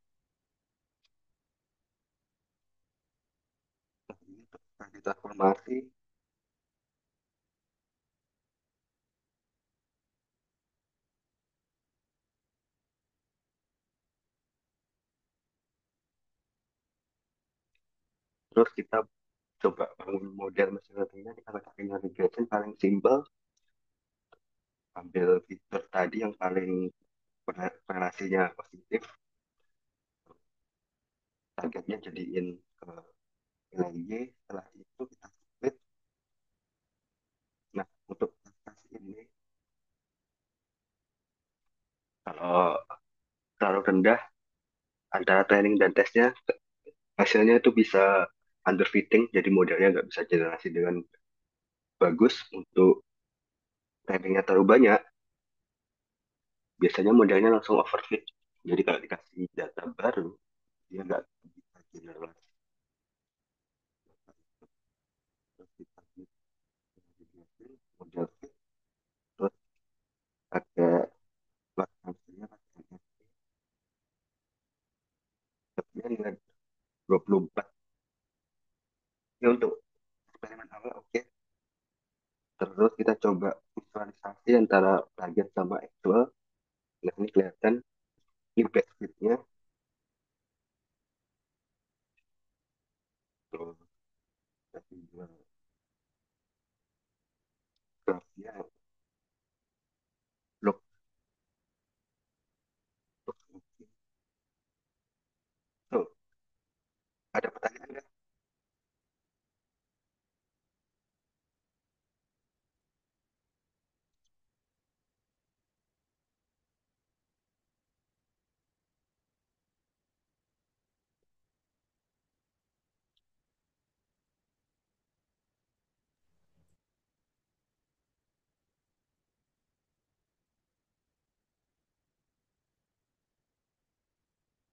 Speaker 2: Nah, ini transformasi. Terus kita coba bangun model mesin learningnya, kita pakai regression paling simpel, ambil fitur tadi yang paling relasinya positif, targetnya jadiin ke nilai Y, setelah itu kita split. Nah, untuk prestasi ini, kalau terlalu rendah antara training dan tesnya, hasilnya itu bisa underfitting, jadi modelnya nggak bisa generasi dengan bagus. Untuk trainingnya terlalu banyak, biasanya modelnya langsung overfit. Jadi kalau dikasih data baru, dia nggak bisa generasi. Terus kita model fit, terus pakai load balancernya, pakai NFP, dapatnya nilai 24. Ini untuk eksperimen awal oke. Terus kita coba visualisasi antara target sama actual. Nah, ini kelihatan ini best fit-nya. Terus tapi juga grafnya look, look oke. So, ada pertanyaan nggak?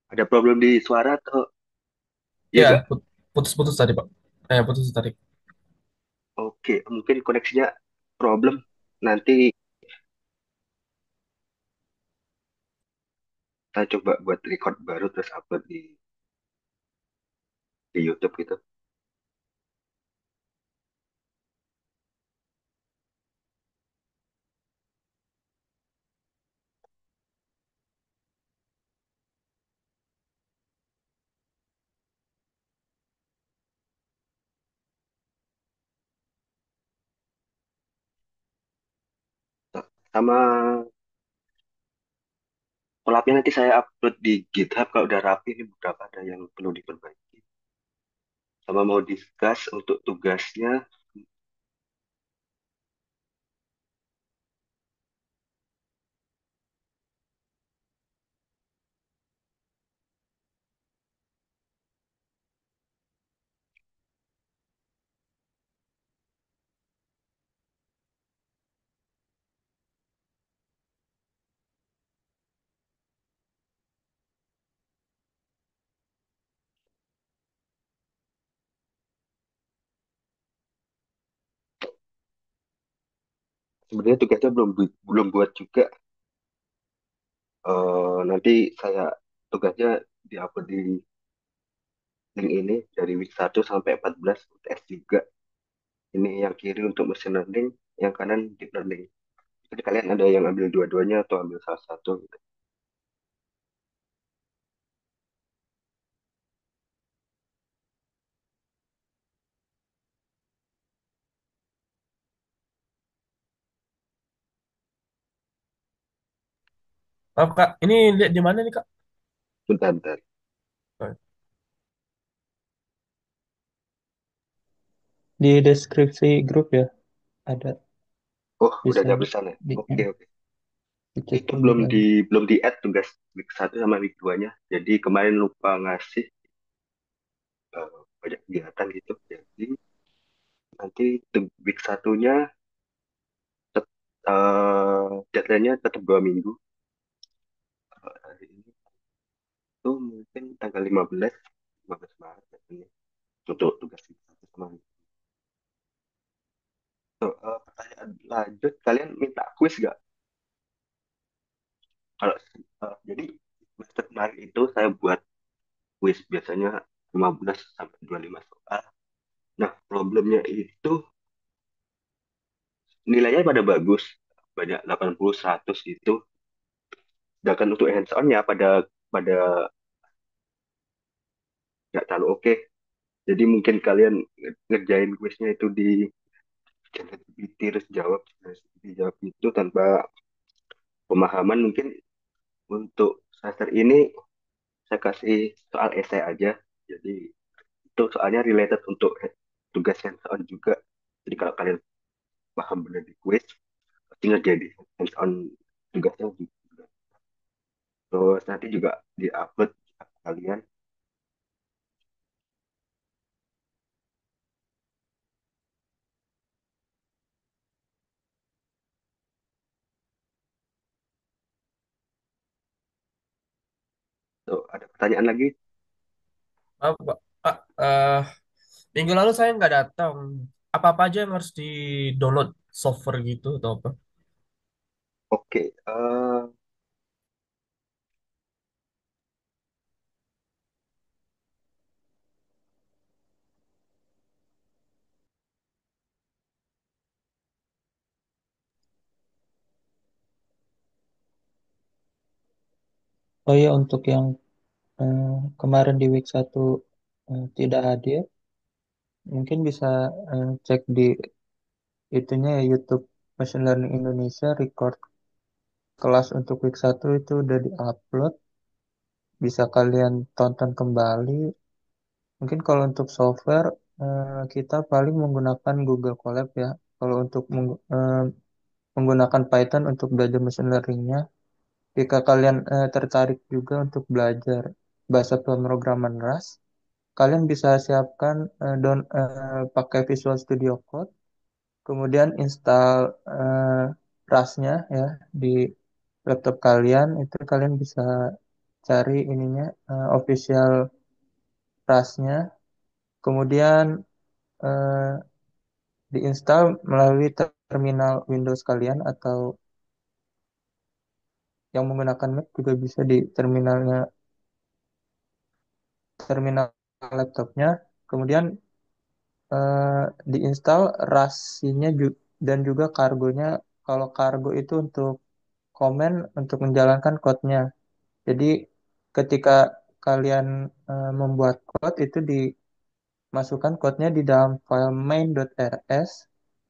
Speaker 2: Ada problem di suara atau ya
Speaker 3: Ya,
Speaker 2: enggak?
Speaker 3: putus-putus tadi, Pak. Putus tadi.
Speaker 2: Oke, mungkin koneksinya problem. Nanti saya coba buat record baru terus upload di YouTube gitu. Sama collabnya nanti saya upload di GitHub kalau udah rapi, ini beberapa ada yang perlu diperbaiki. Sama mau discuss untuk tugasnya. sebenarnya tugasnya belum buat juga. Nanti saya tugasnya diupload di link ini dari week 1 sampai 14 UTS juga. Ini yang kiri untuk machine learning, yang kanan deep learning. Jadi kalian ada yang ambil dua-duanya atau ambil salah satu gitu.
Speaker 3: Maaf Kak, ini lihat di mana nih Kak?
Speaker 2: Bentar, bentar.
Speaker 3: Oh,
Speaker 4: Di deskripsi grup ya ada,
Speaker 2: Oh, udah
Speaker 4: bisa
Speaker 2: nyampe sana.
Speaker 4: di,
Speaker 2: Oke, oke. Itu
Speaker 4: dicekin juga ada.
Speaker 2: belum di add tugas week 1 sama week 2-nya. Jadi kemarin lupa ngasih banyak kegiatan gitu. Jadi nanti week satunya deadline-nya tetap 2 minggu. Hari ini tuh mungkin tanggal 15 Maret katanya, untuk tugas week 1 sama week. Pertanyaan lanjut, kalian minta quiz nggak? Kalau jadi semester kemarin itu saya buat quiz biasanya 15 sampai 25 soal. Nah, problemnya itu nilainya pada bagus, banyak 80 100 gitu. Sedangkan untuk hands on-nya pada pada nggak terlalu oke. Jadi mungkin kalian ngerjain quiznya itu di ChatGPT terus jawab, dijawab itu tanpa pemahaman. Mungkin untuk semester ini saya kasih soal esai aja. Jadi itu soalnya related untuk tugas hands on juga. Jadi kalau kalian paham benar di quiz, tinggal jadi hands on tugasnya juga. Terus nanti juga di-upload kalian. Tuh, ada pertanyaan lagi?
Speaker 3: maaf Pak. Minggu lalu saya nggak datang. Apa-apa aja yang harus di-download software gitu atau apa?
Speaker 2: Oke,
Speaker 4: Oh iya, untuk yang eh, kemarin di week 1 tidak hadir, mungkin bisa cek di itunya ya, YouTube Machine Learning Indonesia, record kelas untuk week 1 itu udah di-upload, bisa kalian tonton kembali. Mungkin kalau untuk software kita paling menggunakan Google Colab ya. Kalau untuk menggunakan Python untuk belajar machine learning-nya, jika kalian tertarik juga untuk belajar bahasa pemrograman Rust, kalian bisa siapkan pakai Visual Studio Code, kemudian install Rust-nya ya di laptop kalian. Itu kalian bisa cari ininya, official Rust-nya, kemudian eh, diinstal melalui terminal Windows kalian, atau yang menggunakan Mac juga bisa di terminal laptopnya. Kemudian diinstal RAS-nya dan juga kargonya. Kalau kargo itu untuk komen untuk menjalankan code-nya. Jadi ketika kalian membuat code itu dimasukkan code-nya di dalam file main.rs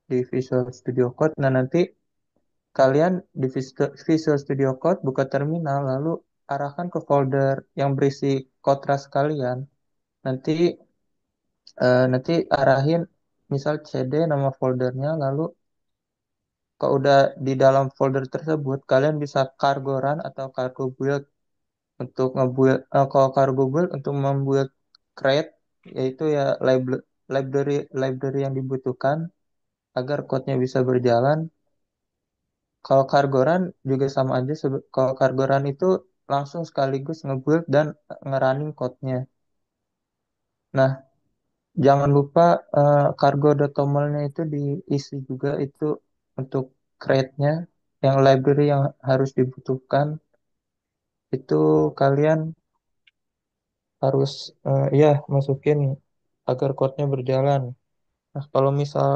Speaker 4: di Visual Studio Code. Nah, nanti kalian di Visual Studio Code buka terminal, lalu arahkan ke folder yang berisi code RAS kalian. Nanti nanti arahin misal cd nama foldernya, lalu kalau udah di dalam folder tersebut kalian bisa cargo run atau cargo build untuk ngebuild, kalau cargo build untuk membuild crate, yaitu ya library library yang dibutuhkan agar code-nya bisa berjalan. Kalau cargo run juga sama aja. Kalau cargo run itu langsung sekaligus ngebuild dan ngerunning code-nya. Nah, jangan lupa cargo.toml-nya itu diisi juga, itu untuk crate-nya, yang library yang harus dibutuhkan itu kalian harus ya masukin agar code-nya berjalan. Nah, kalau misal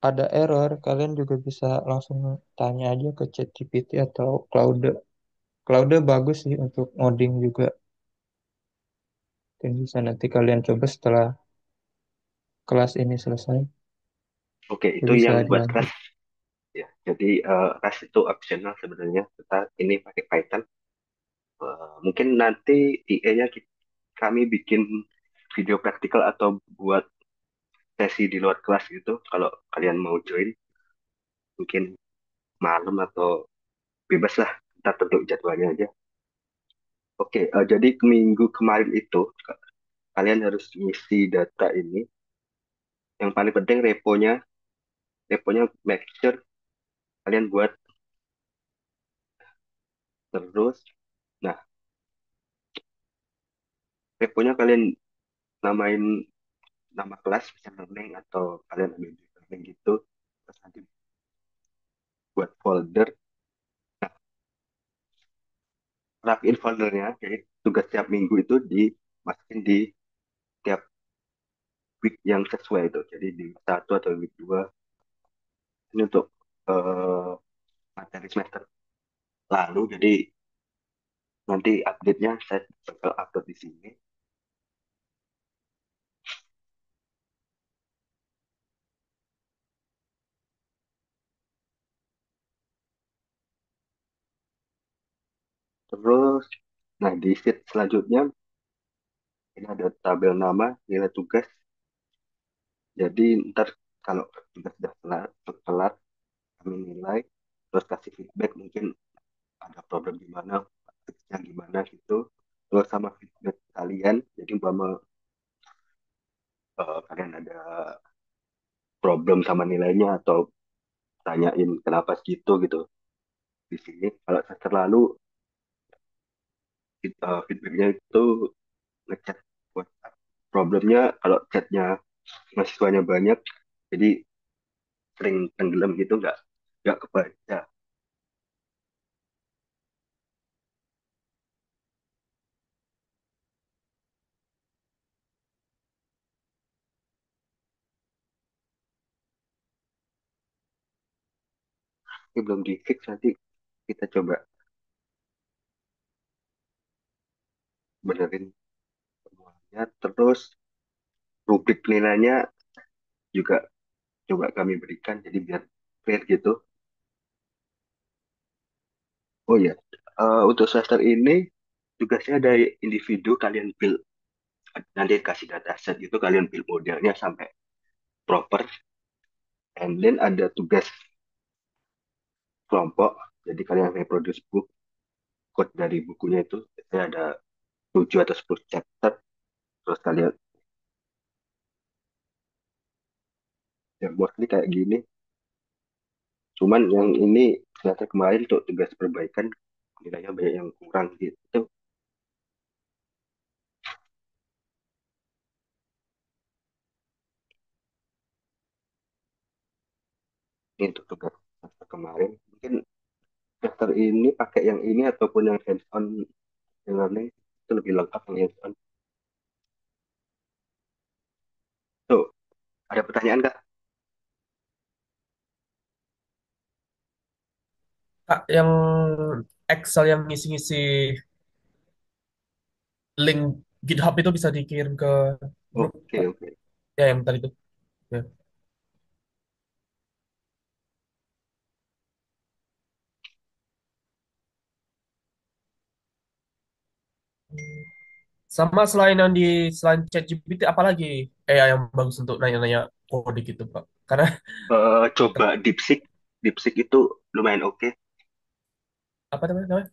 Speaker 4: ada error, kalian juga bisa langsung tanya aja ke ChatGPT atau Claude. Claude bagus sih untuk ngoding juga. Dan bisa nanti kalian coba setelah kelas ini selesai.
Speaker 2: Oke,
Speaker 4: Ya
Speaker 2: itu
Speaker 4: bisa
Speaker 2: yang buat
Speaker 4: dilanjut.
Speaker 2: Rust ya. Jadi Rust itu optional sebenarnya. Kita ini pakai Python. Mungkin nanti IE-nya kami bikin video praktikal atau buat sesi di luar kelas gitu. Kalau kalian mau join, mungkin malam atau bebas lah. Kita tentu jadwalnya aja. Oke, jadi minggu kemarin itu kalian harus ngisi data ini. Yang paling penting reponya make sure kalian buat terus. Nah, reponya kalian namain nama kelas, bisa learning atau kalian ambil di learning gitu. Terus nanti buat folder. Nah, rapiin foldernya. Jadi tugas tiap minggu itu dimasukin di tiap week yang sesuai itu. Jadi di week 1 atau week 2. Ini untuk eh, materi semester lalu. Jadi nanti update-nya saya bakal upload di sini. Terus, nah di sheet selanjutnya ini ada tabel nama, nilai tugas. Jadi ntar kalau tugas sudah kelar, kami nilai, terus kasih feedback mungkin ada problem di mana, fixnya gimana gitu. Terus sama feedback kalian, jadi umpama kalian ada problem sama nilainya atau tanyain kenapa segitu gitu di sini. Kalau semester lalu feedbacknya itu ngechat buat problemnya kalau chatnya mahasiswanya banyak, jadi sering tenggelam gitu nggak kebaca. Ini belum di fix, nanti kita coba benerin semuanya. Terus rubrik nilainya juga coba kami berikan jadi biar clear gitu. Oh ya, untuk semester ini tugasnya ada individu, kalian build, nanti kasih data set itu kalian build modelnya sampai proper, and then ada tugas kelompok, jadi kalian reproduce book, code dari bukunya itu. Biasanya ada 7 atau 10 chapter, terus kalian ya mostly kayak gini. Cuman yang ini ternyata kemarin untuk tugas perbaikan nilainya banyak yang kurang gitu. Ini untuk tugas semester kemarin. Mungkin semester ini pakai yang ini ataupun yang hands-on learning itu lebih lengkap yang hands-on. Tuh, ada pertanyaan Kak?
Speaker 3: Kak, yang Excel yang ngisi-ngisi link GitHub itu bisa dikirim ke grup,
Speaker 2: Oke,
Speaker 3: Kak.
Speaker 2: oke.
Speaker 3: Ya, yang tadi itu. Ya. Sama selain ChatGPT, apalagi AI yang bagus untuk nanya-nanya kode gitu, Pak. Karena
Speaker 2: Coba DeepSeek. DeepSeek itu lumayan oke.
Speaker 3: apa namanya?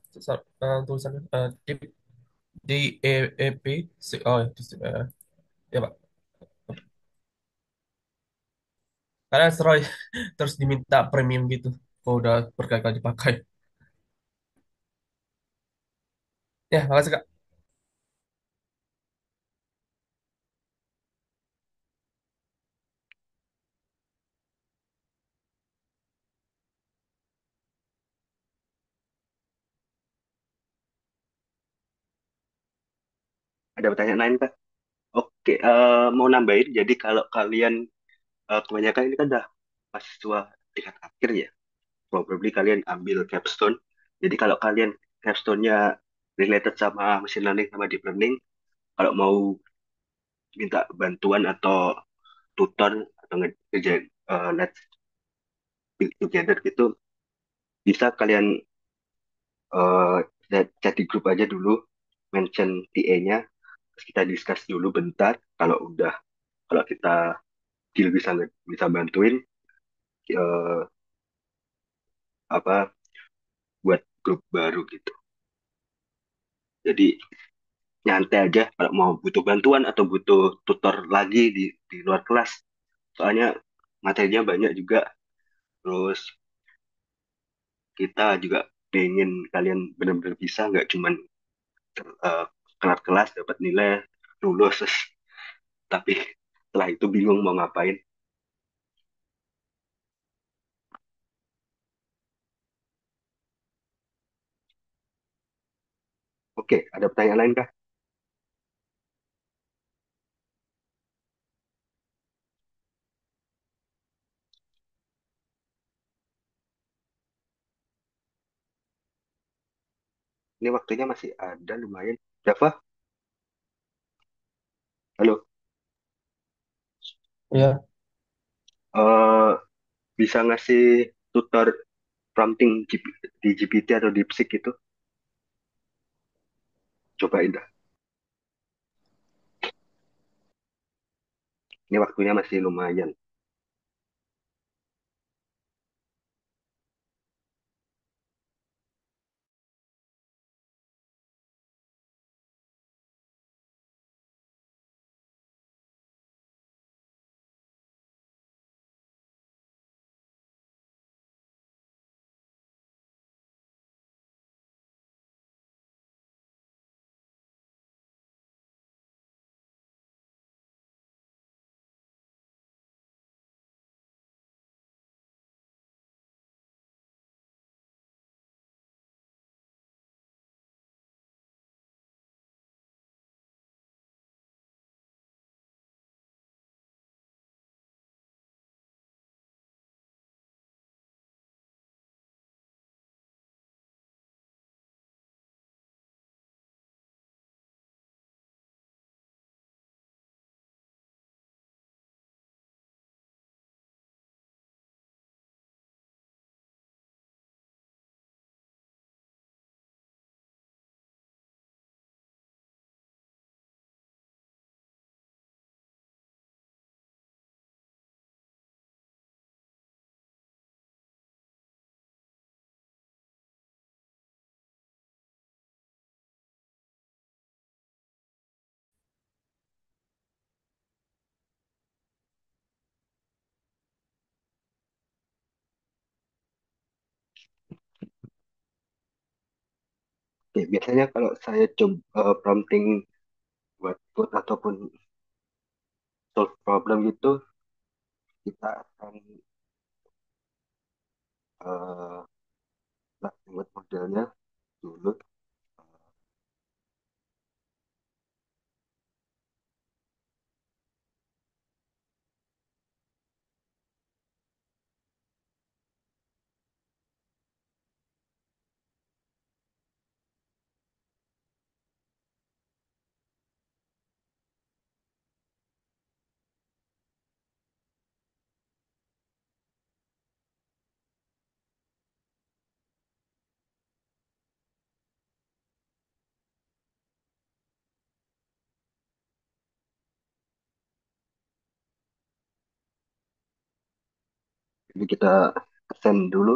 Speaker 3: Tulisannya D E E P. Oh, ya, Pak. Karena Roy terus diminta premium gitu. Kalau udah berkali-kali dipakai. Ya, makasih, Kak.
Speaker 2: Ada pertanyaan lain kah? Oke, mau nambahin. Jadi kalau kalian kebanyakan ini kan udah mahasiswa tingkat akhir ya, probably kalian ambil capstone. Jadi kalau kalian capstone-nya related sama machine learning sama deep learning, kalau mau minta bantuan atau tutor atau ngerjain let's build together gitu, bisa kalian eh, chat di grup aja dulu, mention TA-nya, terus kita discuss dulu bentar. Kalau kita deal bisa bantuin eh, apa buat grup baru gitu. Jadi nyantai aja kalau mau butuh bantuan atau butuh tutor lagi di luar kelas. Soalnya materinya banyak juga. Terus kita juga pengen kalian benar-benar bisa, nggak cuman eh, kelar kelas dapat nilai lulus terus, tapi setelah itu bingung mau ngapain. Oke, ada pertanyaan lain kah? Ini waktunya masih ada lumayan. Java, halo.
Speaker 4: Ya,
Speaker 2: Eh, bisa ngasih tutor prompting di GPT atau DeepSeek itu? Cobain dah. Ini waktunya masih lumayan. Oke, biasanya kalau saya coba prompting buat code ataupun solve problem itu, kita akan eh buat modelnya dulu. Jadi kita assign dulu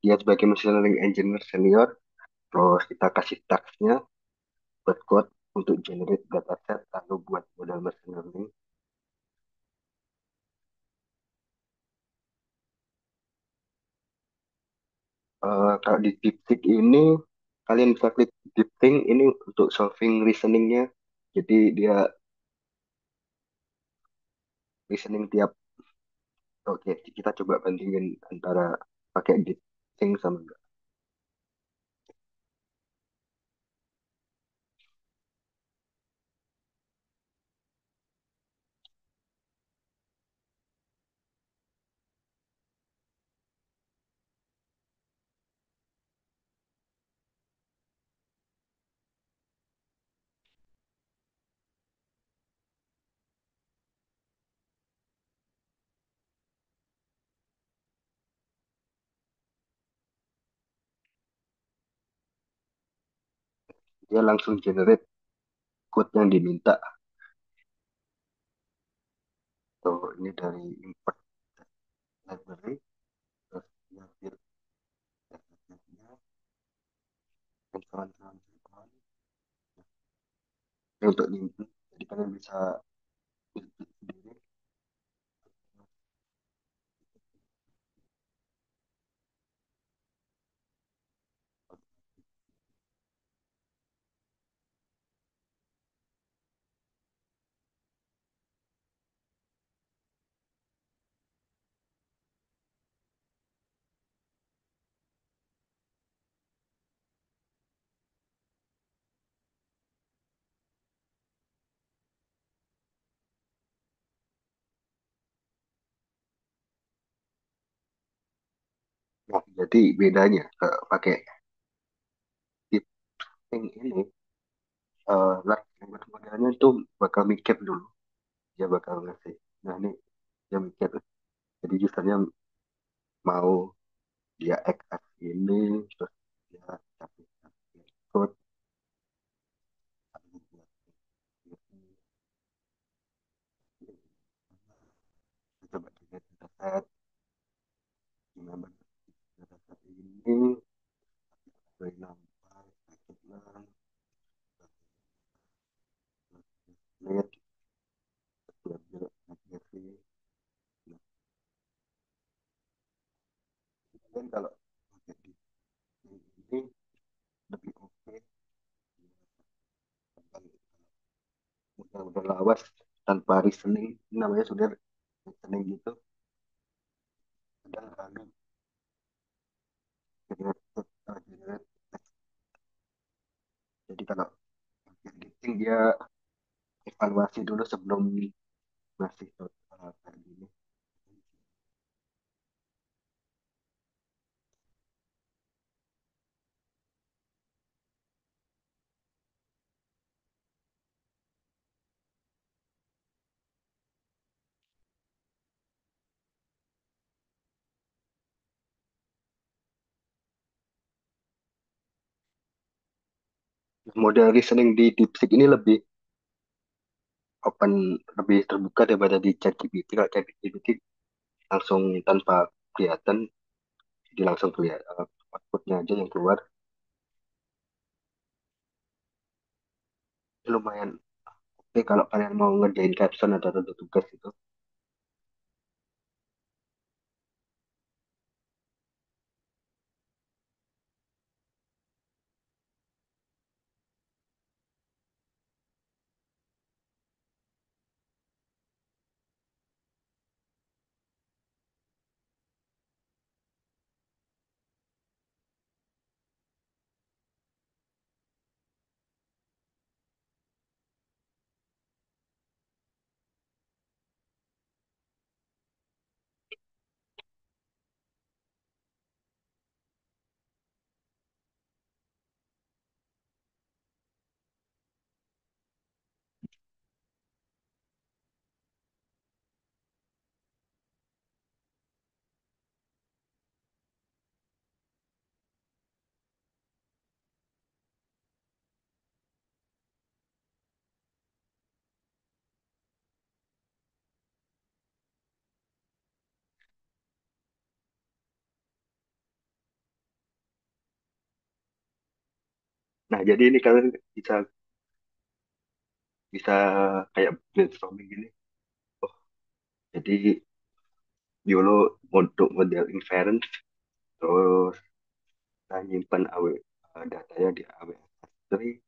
Speaker 2: dia sebagai machine learning engineer senior, terus kita kasih tasknya buat code untuk generate dataset lalu buat model machine learning. Kalau di DeepSeek ini kalian bisa klik DeepThink ini untuk solving reasoningnya. Jadi dia reasoning tiap. Oke, kita coba bandingin antara pakai DeepSeek sama enggak. dia langsung generate code yang diminta. Tuh, ini dari import library, terus dia build database-nya, dan kawan-kawan. Ini untuk input, jadi kalian bisa input sendiri. Nah, jadi bedanya pakai deep think ini, large language modelnya tuh bakal mikir dulu, dia bakal ngasih. Nah, ini dia mikir, jadi usernya mau dia access ini, terus dia kasih code, coba dilihat dataset, gimana dataset ini, dari nampak, lihat, lihat, belajar, navigasi. Dan kalau pakai di ini lebih oke, udah lawas tanpa reasoning, ini namanya sudah reasoning gitu, udah lalu generate, generate. Jadi kalau editing dia evaluasi dulu sebelum ngasih kayak gini. Model reasoning di DeepSeek ini lebih open, lebih terbuka daripada di ChatGPT. Kalau ChatGPT langsung tanpa kelihatan, jadi langsung kelihatan outputnya aja yang keluar. Lumayan oke kalau kalian mau ngerjain caption atau tugas itu. Nah, jadi ini kalian bisa bisa kayak brainstorming gini. Oh, jadi dulu untuk model inference, terus kita nyimpan datanya di AWS S3,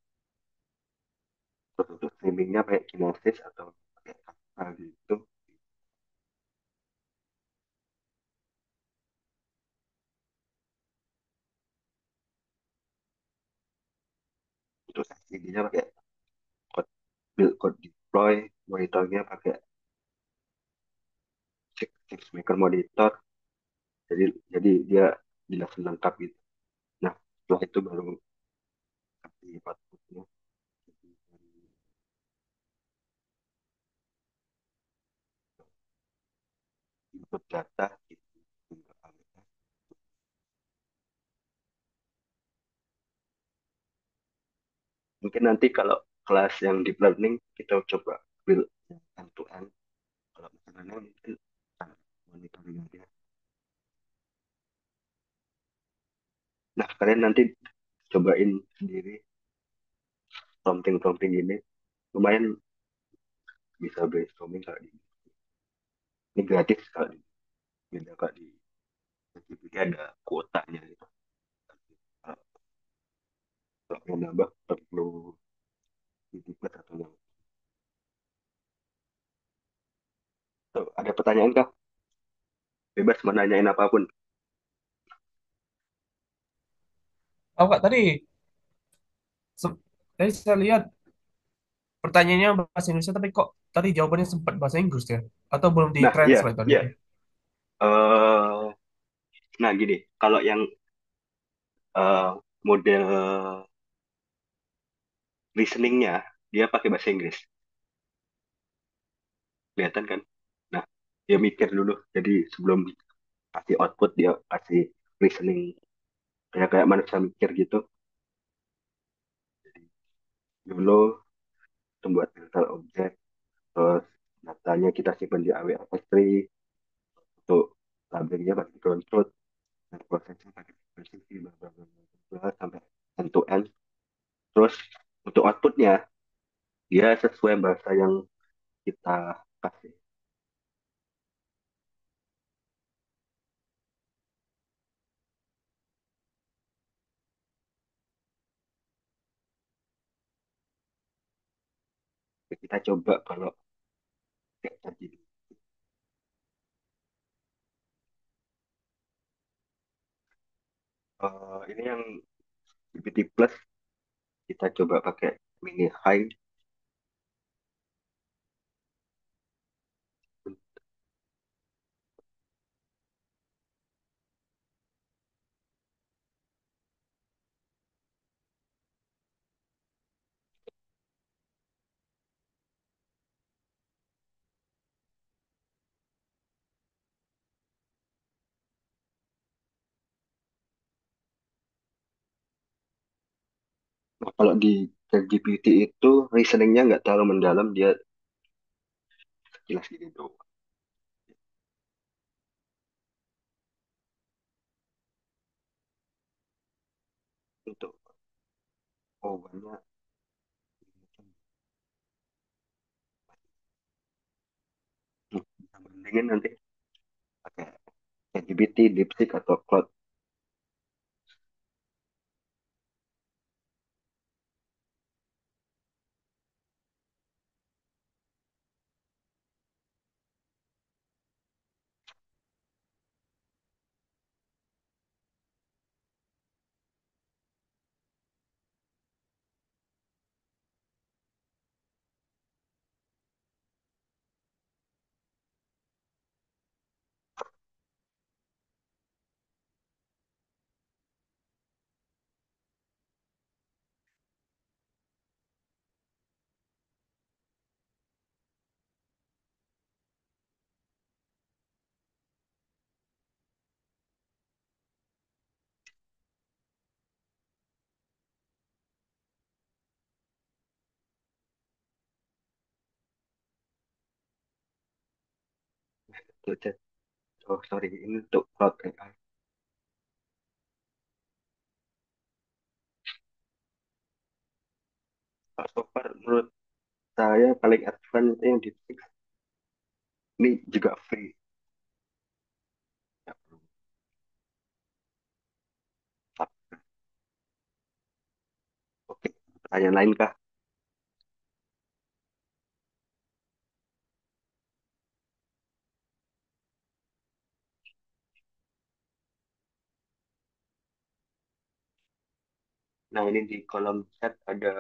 Speaker 2: terus untuk streamingnya pakai Kinesis atau pakai Kafka gitu. Untuk SCD-nya pakai code build, code deploy, monitornya pakai SixMaker monitor. Jadi dia jelas lengkap gitu. Nah, setelah itu baru kasih outputnya. Jadi dari input data gitu. Mungkin nanti kalau kelas yang deep learning kita coba build yang end to end. Kalau misalnya mungkin monitoring aja. Nah, kalian nanti cobain sendiri prompting-prompting ini. Lumayan bisa brainstorming kak di ini gratis kak, beda kak di GPT ada kuotanya gitu. Kalau mau nambah perlu ditipet atau yang tuh, ada pertanyaan kak? Bebas menanyain apapun.
Speaker 3: Oh kak, se- tadi saya lihat pertanyaannya bahasa Indonesia, tapi kok tadi jawabannya sempat bahasa Inggris ya? Atau belum
Speaker 2: Nah, iya,
Speaker 3: di-translate tadi?
Speaker 2: iya. eh nah gini, kalau yang model listeningnya dia pakai bahasa Inggris, kelihatan kan? Nah, dia mikir dulu. Jadi sebelum kasih output dia kasih listening kayak kayak manusia mikir gitu. Jadi dulu membuat filter objek, terus datanya kita simpan di AWS S3 untuk labelnya pakai ground truth dan prosesnya pakai precision bla bla bla bla bla, sampai end to end. Terus untuk outputnya dia sesuai bahasa yang kita kasih. Kita coba kalau kayak tadi. Ini yang GPT Plus kita coba pakai mini high. Nah, kalau di ChatGPT itu reasoningnya nggak terlalu mendalam, dia jelas gitu. Untuk jawabannya bisa bandingin nanti pakai ChatGPT, DeepSeek atau Claude. Untuk chat, oh sorry, ini untuk Claude AI. So far menurut saya paling advance itu yang DeepSeek. Ini juga free. Ya, perlu subscribe. Oke, pertanyaan lain kah? Nah, ini di kolom chat ada